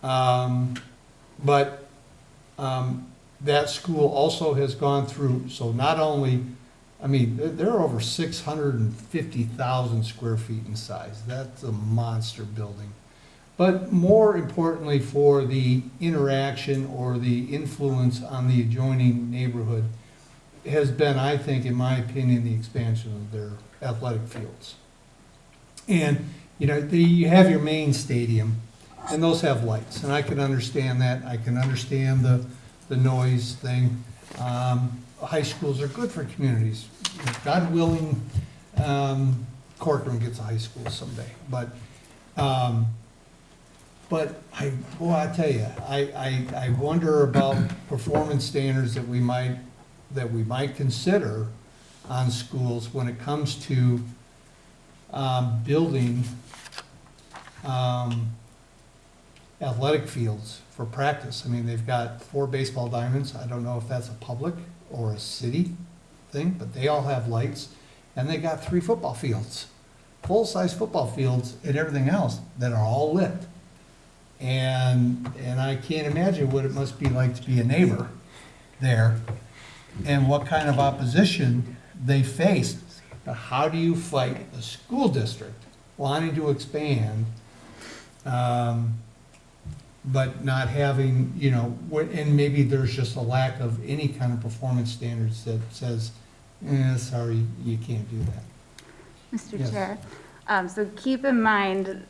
[SPEAKER 3] But that school also has gone through, so not only, they're over 650,000 square feet in size. That's a monster building. But more importantly, for the interaction or the influence on the adjoining neighborhood has been, I think, in my opinion, the expansion of their athletic fields. And, you have your main stadium, and those have lights, and I can understand that. I can understand the noise thing. High schools are good for communities. God willing, Corcoran gets a high school someday. But I tell you, I wonder about performance standards that we might consider on schools when it comes to building athletic fields for practice. They've got 4 baseball diamonds. I don't know if that's a public or a city thing, but they all have lights. And they got 3 football fields, full-size football fields, and everything else that are all lit. And I can't imagine what it must be like to be a neighbor there and what kind of opposition they faced. How do you fight a school district wanting to expand, but not having, and maybe there's just a lack of any kind of performance standards that says, sorry, you can't do that.
[SPEAKER 1] Mr.
[SPEAKER 3] Yes.
[SPEAKER 1] Chair, so keep in mind,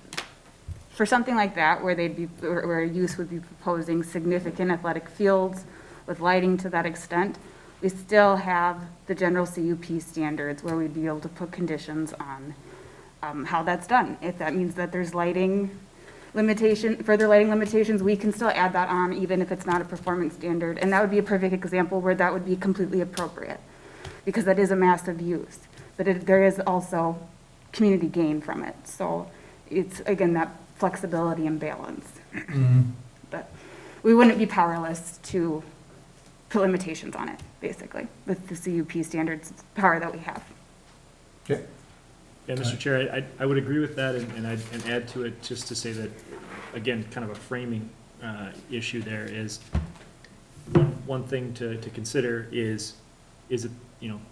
[SPEAKER 1] for something like that, where a use would be proposing significant athletic fields with lighting to that extent, we still have the general CUP standards where we'd be able to put conditions on how that's done. If that means that there's further lighting limitations, we can still add that on even if it's not a performance standard. And that would be a perfect example where that would be completely appropriate because that is a massive use. But there is also community gain from it. So it's, again, that flexibility and balance. But we wouldn't be powerless to put limitations on it, basically, with the CUP standards power that we have.
[SPEAKER 3] Okay.
[SPEAKER 10] Yeah, Mr. Chair, I would agree with that and add to it just to say that, again, kind of a framing issue there is one thing to consider is it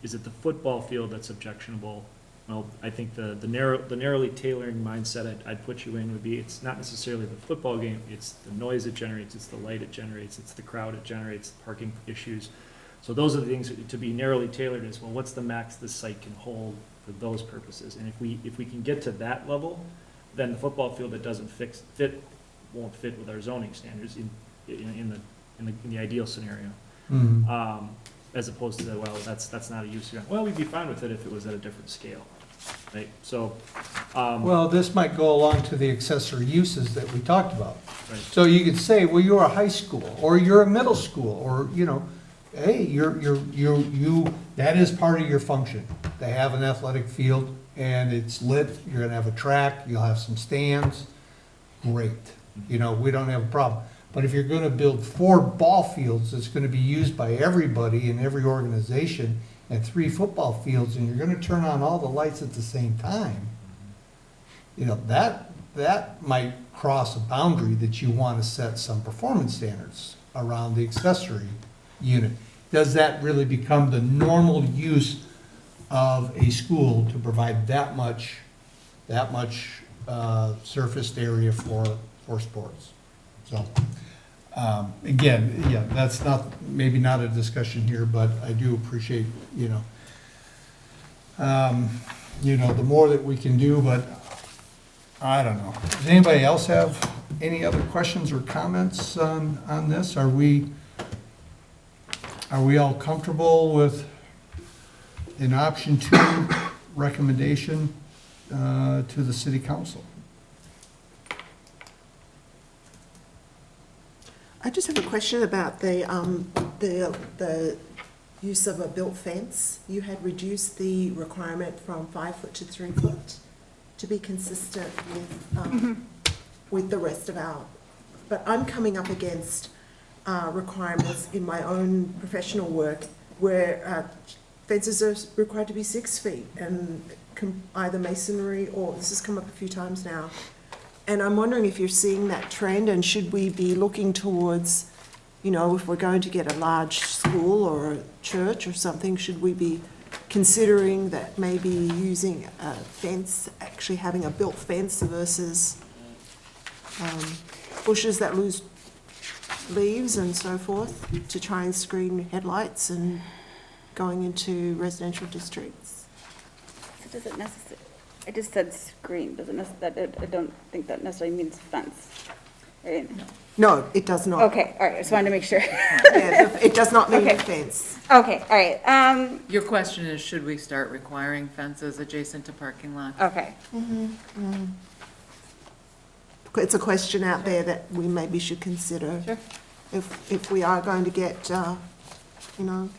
[SPEAKER 10] the football field that's objectionable? Well, I think the narrowly tailoring mindset I'd put you in would be it's not necessarily the football game, it's the noise it generates, it's the light it generates, it's the crowd it generates, the parking issues. So those are the things to be narrowly tailored is, well, what's the max this site can hold for those purposes? And if we can get to that level, then the football field that doesn't fit won't fit with our zoning standards in the ideal scenario. As opposed to, well, that's not a use. Well, we'd be fine with it if it was at a different scale, right? So,
[SPEAKER 3] Well, this might go along to the accessory uses that we talked about.
[SPEAKER 10] Right.
[SPEAKER 3] So you could say, well, you're a high school, or you're a middle school, or, hey, that is part of your function. They have an athletic field, and it's lit, you're gonna have a track, you'll have some stands, great. We don't have a problem. But if you're gonna build 4 ball fields that's gonna be used by everybody in every organization, and 3 football fields, and you're gonna turn on all the lights at the same time, that might cross a boundary that you wanna set some performance standards around the accessory unit. does that really become the normal use of a school to provide that much surfaced area for sports? So, again, yeah, that's not, maybe not a discussion here, but I do appreciate, the more that we can do, but I don't know. Does anybody else have any other questions or comments on this? Are we all comfortable with an option 2 recommendation to the city council?
[SPEAKER 4] I just have a question about the use of a built fence. You had reduced the requirement from 5 foot to 3 foot to be consistent with the rest of our, but I'm coming up against requirements in my own professional work where fences are required to be 6 feet and either masonry or, this has come up a few times now. And I'm wondering if you're seeing that trend, and should we be looking towards, if we're going to get a large school or a church or something, should we be considering that maybe using a fence, actually having a built fence versus bushes that lose leaves and so forth to try and screen headlights and going into residential districts?
[SPEAKER 1] So does it necessarily, I just said screen, doesn't necessarily, I don't think that necessarily means fence, right?
[SPEAKER 4] No, it does not.
[SPEAKER 1] Okay, all right, I just wanted to make sure.
[SPEAKER 4] Yeah, it does not mean
[SPEAKER 1] Okay.
[SPEAKER 4] a fence.
[SPEAKER 1] Okay, all right,
[SPEAKER 7] Your question is, should we start requiring fences adjacent to parking lots?
[SPEAKER 1] okay.
[SPEAKER 4] It's a question out there that we maybe should consider.
[SPEAKER 1] Sure.
[SPEAKER 4] If we are going to get,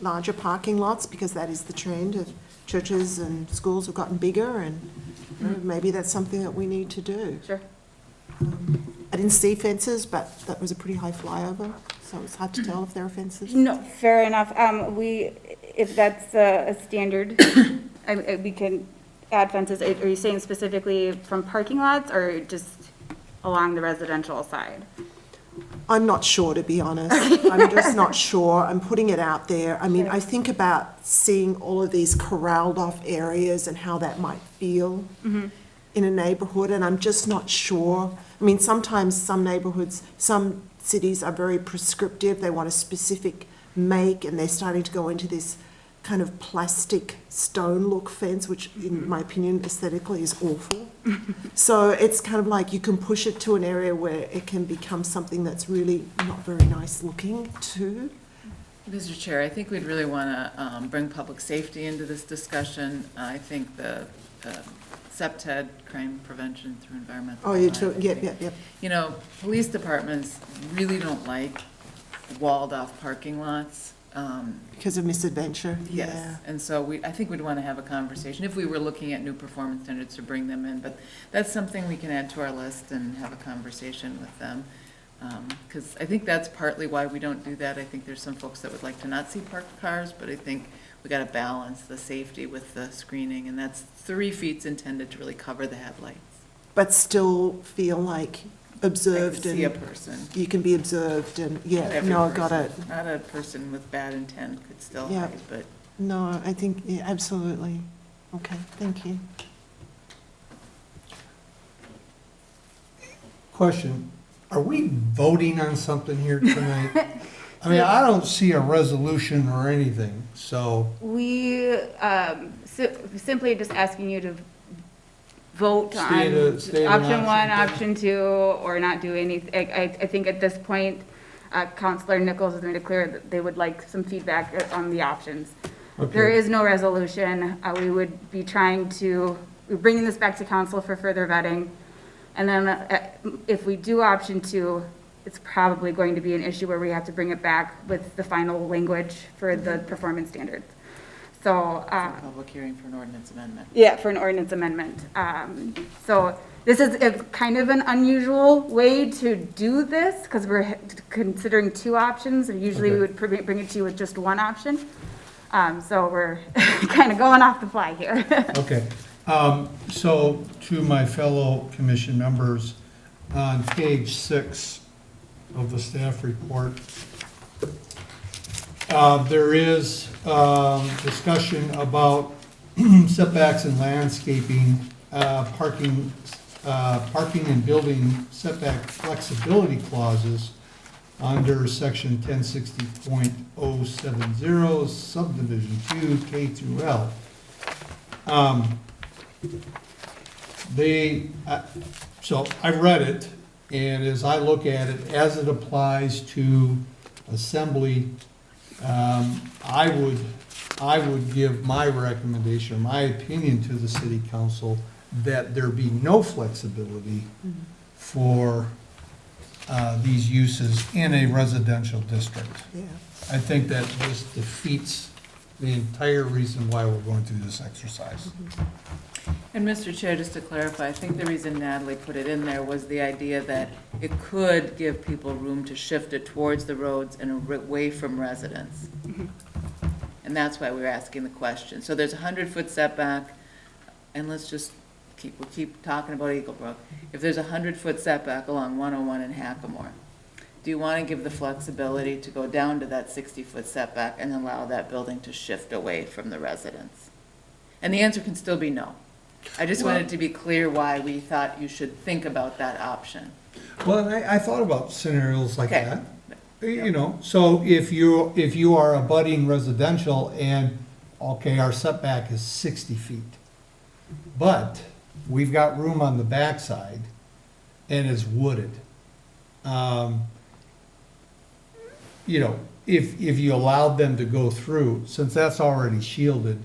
[SPEAKER 4] larger parking lots, because that is the trend of churches and schools have gotten bigger, and maybe that's something that we need to do.
[SPEAKER 1] Sure.
[SPEAKER 4] I didn't see fences, but that was a pretty high flyover, so it's hard to tell if there are fences.
[SPEAKER 1] No, fair enough. If that's a standard, we can add fences. Are you saying specifically from parking lots or just along the residential side?
[SPEAKER 4] I'm not sure, to be honest. I'm just not sure. I'm putting it out there. I mean, I think about seeing all of these corralled off areas and how that might feel in a neighborhood, and I'm just not sure. I mean, sometimes some neighborhoods, some cities are very prescriptive. They want a specific make, and they're starting to go into this kind of plastic stone look fence, which in my opinion aesthetically is awful. So it's kind of like you can push it to an area where it can become something that's really not very nice looking too.
[SPEAKER 7] Mr. Chair, I think we'd really want to bring public safety into this discussion. I think the CPTED, crime prevention through environmental.
[SPEAKER 4] Oh, you
[SPEAKER 7] design,
[SPEAKER 4] took,
[SPEAKER 7] I
[SPEAKER 4] yep,
[SPEAKER 7] think.
[SPEAKER 4] yep, yep.
[SPEAKER 7] Police departments really don't like walled off parking lots.
[SPEAKER 4] Because of misadventure,
[SPEAKER 7] Yes,
[SPEAKER 4] yeah.
[SPEAKER 7] and so I think we'd want to have a conversation, if we were looking at new performance standards, to bring them in, but that's something we can add to our list and have a conversation with them. Because I think that's partly why we don't do that. I think there's some folks that would like to not see parked cars, but I think we got to balance the safety with the screening, and that's 3 feet's intended to really cover the headlights.
[SPEAKER 4] But still feel like observed
[SPEAKER 7] See a
[SPEAKER 4] and
[SPEAKER 7] person.
[SPEAKER 4] you can be observed and,
[SPEAKER 7] Not
[SPEAKER 4] yeah,
[SPEAKER 7] every
[SPEAKER 4] no, got it.
[SPEAKER 7] person. Not a person with bad intent could still
[SPEAKER 4] Yeah.
[SPEAKER 7] hide, but
[SPEAKER 4] No, I think, yeah, absolutely. Okay, thank you.
[SPEAKER 3] Question, are we voting on something here tonight? I mean, I don't see a resolution or anything, so,
[SPEAKER 1] We simply just asking you to vote
[SPEAKER 3] State
[SPEAKER 1] on
[SPEAKER 3] an
[SPEAKER 1] option one,
[SPEAKER 3] option
[SPEAKER 1] option two, or not do anything. I think at this point, Counselor Nichols has made it clear that they would like some feedback on the options. There
[SPEAKER 3] okay.
[SPEAKER 1] is no resolution. We would be we're bringing this back to council for further vetting. And then if we do option two, it's probably going to be an issue where we have to bring it back with the final language for the performance standards. So,
[SPEAKER 7] it's a public hearing for an ordinance amendment.
[SPEAKER 1] yeah, for an ordinance amendment. So this is kind of an unusual way to do this because we're considering 2 options, and usually we would bring it to you with just 1 option. So we're kind of going off the fly here.
[SPEAKER 3] Okay, so to my fellow commission members, on page 6 of the staff report, There is discussion about setbacks and landscaping, parking and building setback flexibility clauses under section 1060.070 subdivision 2 K through L. So I read it, and as I look at it, as it applies to assembly, I would give my recommendation, my opinion to the city council that there be no flexibility for these uses in a residential district.
[SPEAKER 4] Yeah.
[SPEAKER 3] I think that just defeats the entire reason why we're going through this exercise.
[SPEAKER 7] And Mr. Chair, just to clarify, I think the reason Natalie put it in there was the idea that it could give people room to shift it towards the roads and away from residents. And that's why we were asking the question. So there's a 100-foot setback, and let's just we'll keep talking about Eagle Brook. If there's a 100-foot setback along 101 in Hackamore, do you want to give the flexibility to go down to that 60-foot setback and allow that building to shift away from the residents? And the answer can still be no. I just wanted to be clear why we thought you should think about that option.
[SPEAKER 3] Well, and I thought about scenarios like
[SPEAKER 7] Okay.
[SPEAKER 3] that. You know, so if you are abutting residential and, okay, our setback is 60 feet, but we've got room on the backside and it's wooded. You know, if you allowed them to go through, since that's already shielded,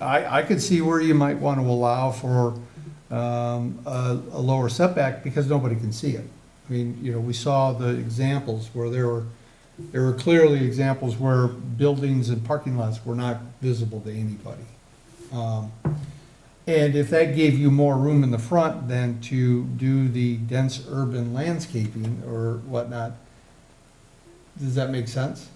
[SPEAKER 3] I could see where you might want to allow for a lower setback because nobody can see it. I mean, you know, we saw the examples where there were clearly examples where buildings and parking lots were not visible to anybody. And if that gave you more room in the front than to do the dense urban landscaping or whatnot, does that make sense?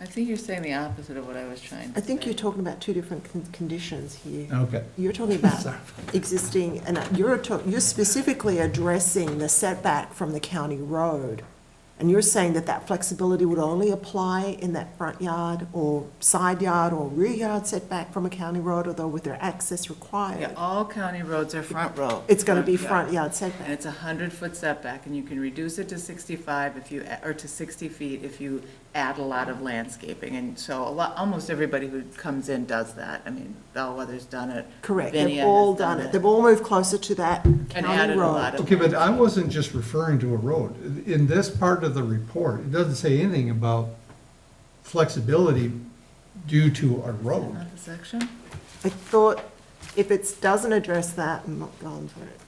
[SPEAKER 7] I think you're saying the opposite of what I was trying to
[SPEAKER 4] I think
[SPEAKER 7] say.
[SPEAKER 4] you're talking about two different conditions here.
[SPEAKER 3] Okay.
[SPEAKER 4] You're talking about
[SPEAKER 3] Sorry.
[SPEAKER 4] existing, and you're specifically addressing the setback from the county road. And you're saying that that flexibility would only apply in that front yard or side yard or rear yard setback from a county road, although with their access
[SPEAKER 7] Yeah,
[SPEAKER 4] required.
[SPEAKER 7] all county roads are front road.
[SPEAKER 4] It's gonna be
[SPEAKER 7] yard.
[SPEAKER 4] front yard
[SPEAKER 7] And
[SPEAKER 4] setback.
[SPEAKER 7] it's a 100-foot setback, and you can reduce it to 65 if you, or to 60 feet if you add a lot of landscaping. And so almost everybody who comes in does that. I mean, Bellwether's done it.
[SPEAKER 4] Correct,
[SPEAKER 7] Vinia
[SPEAKER 4] they've all
[SPEAKER 7] has
[SPEAKER 4] done it. They've all moved closer to that
[SPEAKER 7] And
[SPEAKER 4] county
[SPEAKER 7] added a lot
[SPEAKER 4] road.
[SPEAKER 7] of.
[SPEAKER 3] Okay, but I wasn't just referring to a road. In this part of the report, it doesn't say anything about flexibility due to a road.
[SPEAKER 7] Not the section?
[SPEAKER 4] I thought if it doesn't address that, I'm not going for it.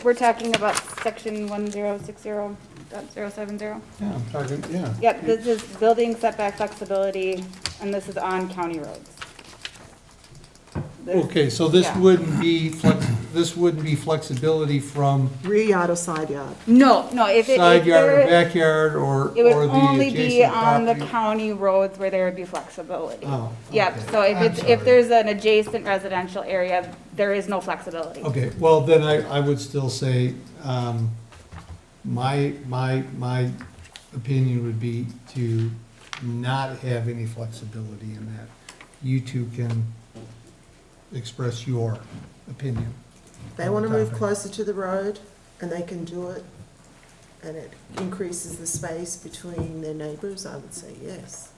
[SPEAKER 1] We're talking about section 1060.070.
[SPEAKER 3] Yeah, I'm talking, yeah.
[SPEAKER 1] Yep, this is building setback flexibility, and this is on county roads.
[SPEAKER 3] Okay, so this
[SPEAKER 1] Yeah.
[SPEAKER 3] wouldn't be flexibility from
[SPEAKER 4] Rear yard or side yard?
[SPEAKER 1] No, if
[SPEAKER 3] side yard or
[SPEAKER 1] there,
[SPEAKER 3] backyard or
[SPEAKER 1] it would
[SPEAKER 3] or the
[SPEAKER 1] only be
[SPEAKER 3] adjacent
[SPEAKER 1] on the
[SPEAKER 3] property?
[SPEAKER 1] county roads where there would be flexibility.
[SPEAKER 3] Oh,
[SPEAKER 1] Yep,
[SPEAKER 3] okay.
[SPEAKER 1] so
[SPEAKER 3] I'm
[SPEAKER 1] if
[SPEAKER 3] sorry.
[SPEAKER 1] there's an adjacent residential area, there is no flexibility.
[SPEAKER 3] Okay, well, then I would still say, my opinion would be to not have any flexibility in that. You two can express your opinion.
[SPEAKER 4] They want to move
[SPEAKER 3] Topic.
[SPEAKER 4] closer to the road, and they can do it, and it increases the space between their neighbors, I would say yes.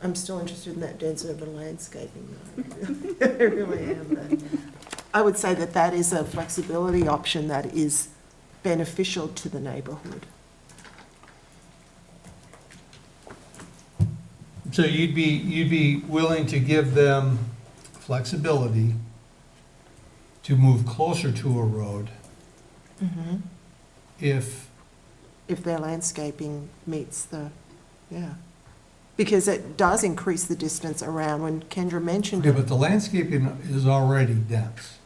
[SPEAKER 4] I'm still interested in that dense urban landscaping, though. I really am, but I would say that that is a flexibility option that is beneficial to the neighborhood.
[SPEAKER 3] So you'd be willing to give them flexibility to move closer to a road if,
[SPEAKER 4] If their landscaping meets the, yeah. Because it does increase the distance around, when Kendra mentioned
[SPEAKER 3] okay,
[SPEAKER 4] it.
[SPEAKER 3] but the landscaping is already dense.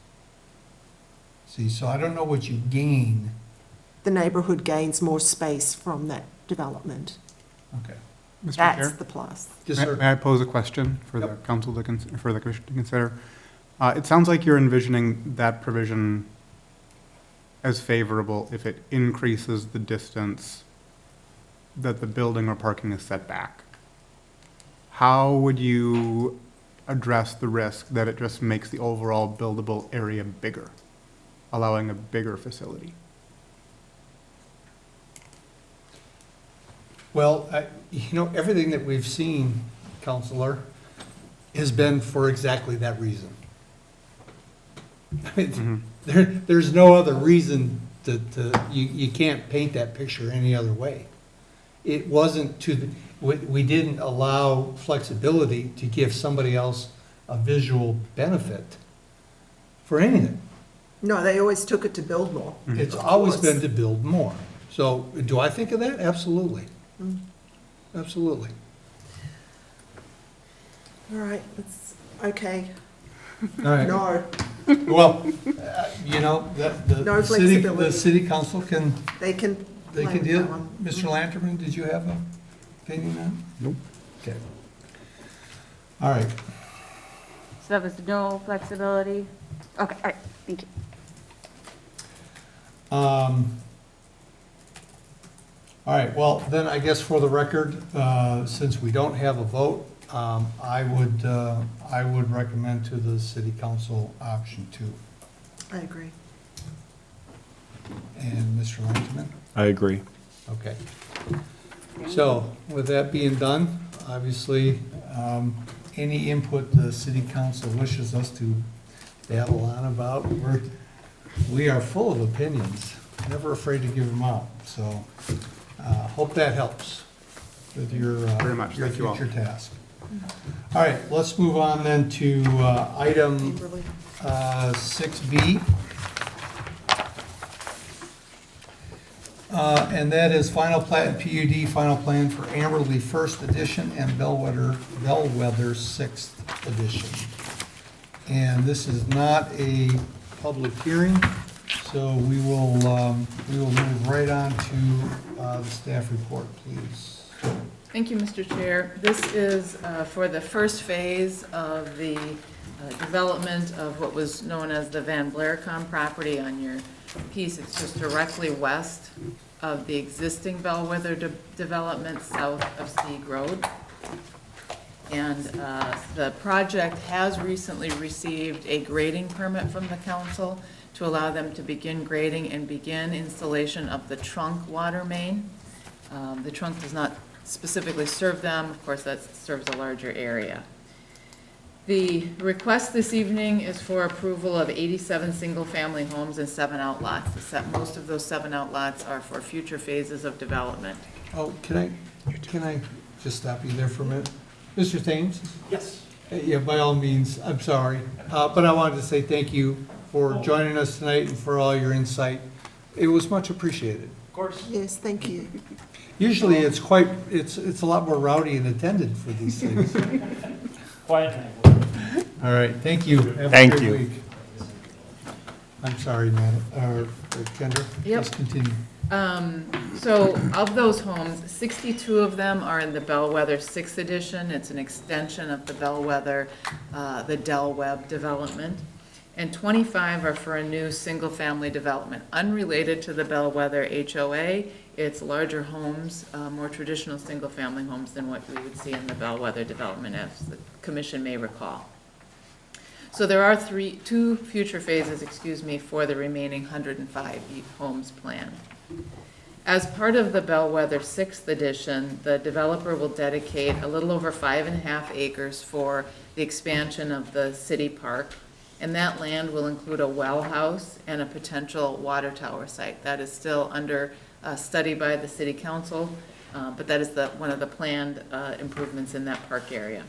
[SPEAKER 3] See, so I don't know what you gain.
[SPEAKER 4] The neighborhood gains more space from that development.
[SPEAKER 3] Okay.
[SPEAKER 6] Mr.
[SPEAKER 4] That's
[SPEAKER 6] Chair,
[SPEAKER 4] the plus.
[SPEAKER 3] Yes,
[SPEAKER 6] may
[SPEAKER 3] sir.
[SPEAKER 6] may I pose a question for the
[SPEAKER 3] Yep.
[SPEAKER 6] council to, for the commission to consider? It sounds like you're envisioning that provision as favorable if it increases the distance that the building or parking is set back. how would you address the risk that it just makes the overall buildable area bigger, allowing a bigger facility?
[SPEAKER 3] Well, everything that we've seen, Counselor, has been for exactly that reason. I mean, there's no other reason you can't paint that picture any other way. It wasn't we didn't allow flexibility to give somebody else a visual benefit for anything.
[SPEAKER 4] No, they always took it to build more.
[SPEAKER 3] It's always been to build more. So do I think of that? Absolutely. Absolutely.
[SPEAKER 4] All right, it's, okay,
[SPEAKER 3] All right.
[SPEAKER 4] no,
[SPEAKER 3] Well,
[SPEAKER 4] No
[SPEAKER 3] the
[SPEAKER 4] flexibility.
[SPEAKER 3] city council can,
[SPEAKER 4] they can.
[SPEAKER 3] they
[SPEAKER 4] blame
[SPEAKER 3] can deal.
[SPEAKER 4] that one.
[SPEAKER 3] Mr. Lanterman, did you have an opinion on it? Nope. Okay. All right.
[SPEAKER 1] So that was no flexibility? Okay, all right, thank you.
[SPEAKER 3] All right, well, then I guess for the record, since we don't have a vote, I would recommend to the city council option 2.
[SPEAKER 4] I agree.
[SPEAKER 3] And Mr. Lanterman?
[SPEAKER 2] I agree.
[SPEAKER 3] Okay. So with that being done, obviously, any input the city council wishes us to babble on about, we are full of opinions, never afraid to give them out. So hope that helps with your,
[SPEAKER 6] Very much.
[SPEAKER 3] your
[SPEAKER 6] Thank you all.
[SPEAKER 3] future task. All right, let's move on then to item
[SPEAKER 4] Kimberly.
[SPEAKER 3] 6B. And that is final plat and PUD, final plan for Amberley First Edition and Bellwether 6th Edition. And this is not a public hearing, so we will move right on to the staff report, please.
[SPEAKER 7] Thank you, Mr. Chair. This is for the first phase of the development of what was known as the Van Blaricom property on your piece. It's just directly west of the existing Bellwether development south of Stig Road. And the project has recently received a grading permit from the council to allow them to begin grading and begin installation of the trunk water main. The trunk does not specifically serve them, of course, that serves a larger area. The request this evening is for approval of 87 single-family homes and 7 outlots. Most of those 7 outlots are for future phases of development.
[SPEAKER 3] Oh, can I just stop you there for a minute? Mr. Thames?
[SPEAKER 10] Yes.
[SPEAKER 3] Yeah, by all means, I'm sorry, but I wanted to say thank you for joining us tonight and for all your insight. It was much appreciated.
[SPEAKER 10] Of course.
[SPEAKER 4] Yes, thank you.
[SPEAKER 3] Usually it's a lot more rowdy and attended for these things.
[SPEAKER 10] Quiet night.
[SPEAKER 3] All right, thank you. Have a
[SPEAKER 2] Thank
[SPEAKER 3] great
[SPEAKER 2] you.
[SPEAKER 3] week. I'm sorry, Matt, or Kendra,
[SPEAKER 7] Yep.
[SPEAKER 3] please continue.
[SPEAKER 7] So of those homes, 62 of them are in the Bellwether 6th Edition. It's an extension of the Bellwether, the Del Webb development. And 25 are for a new single-family development, unrelated to the Bellwether HOA. It's larger homes, more traditional single-family homes than what we would see in the Bellwether development, as the commission may recall. So there are two future phases, for the remaining 105 homes planned. As part of the Bellwether 6th Edition, the developer will dedicate a little over 5.5 acres for the expansion of the city park. And that land will include a well house and a potential water tower site. That is still under study by the city council, but that is one of the planned improvements in that park area.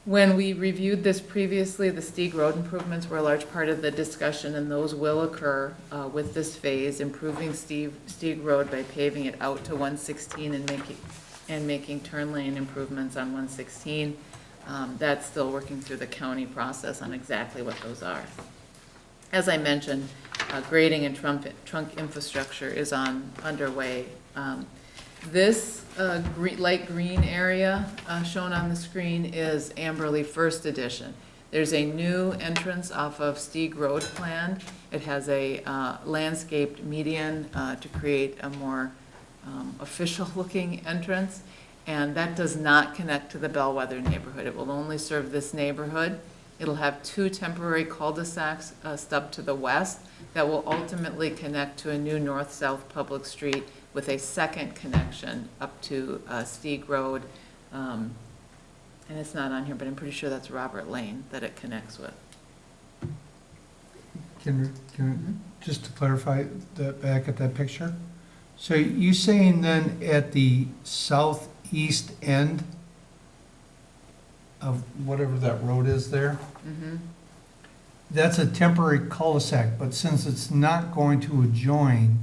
[SPEAKER 7] When we reviewed this previously, the Stig Road improvements were a large part of the discussion, and those will occur with this phase, improving Stig Road by paving it out to 116 and making turn lane improvements on 116. That's still working through the county process on exactly what those are. As I mentioned, grading and trunk infrastructure is underway. This light green area shown on the screen is Amberley First Edition. There's a new entrance off of Stig Road planned. It has a landscaped median to create a more official-looking entrance. And that does not connect to the Bellwether neighborhood. It will only serve this neighborhood. It'll have 2 temporary cul-de-sacs stubbed to the west that will ultimately connect to a new north-south public street with a second connection up to Stig Road. And it's not on here, but I'm pretty sure that's Robert Lane that it connects with.
[SPEAKER 3] Just to clarify that, back at that picture? So you saying then at the southeast end of whatever that road is there? That's a temporary cul-de-sac, but since it's not going to adjoin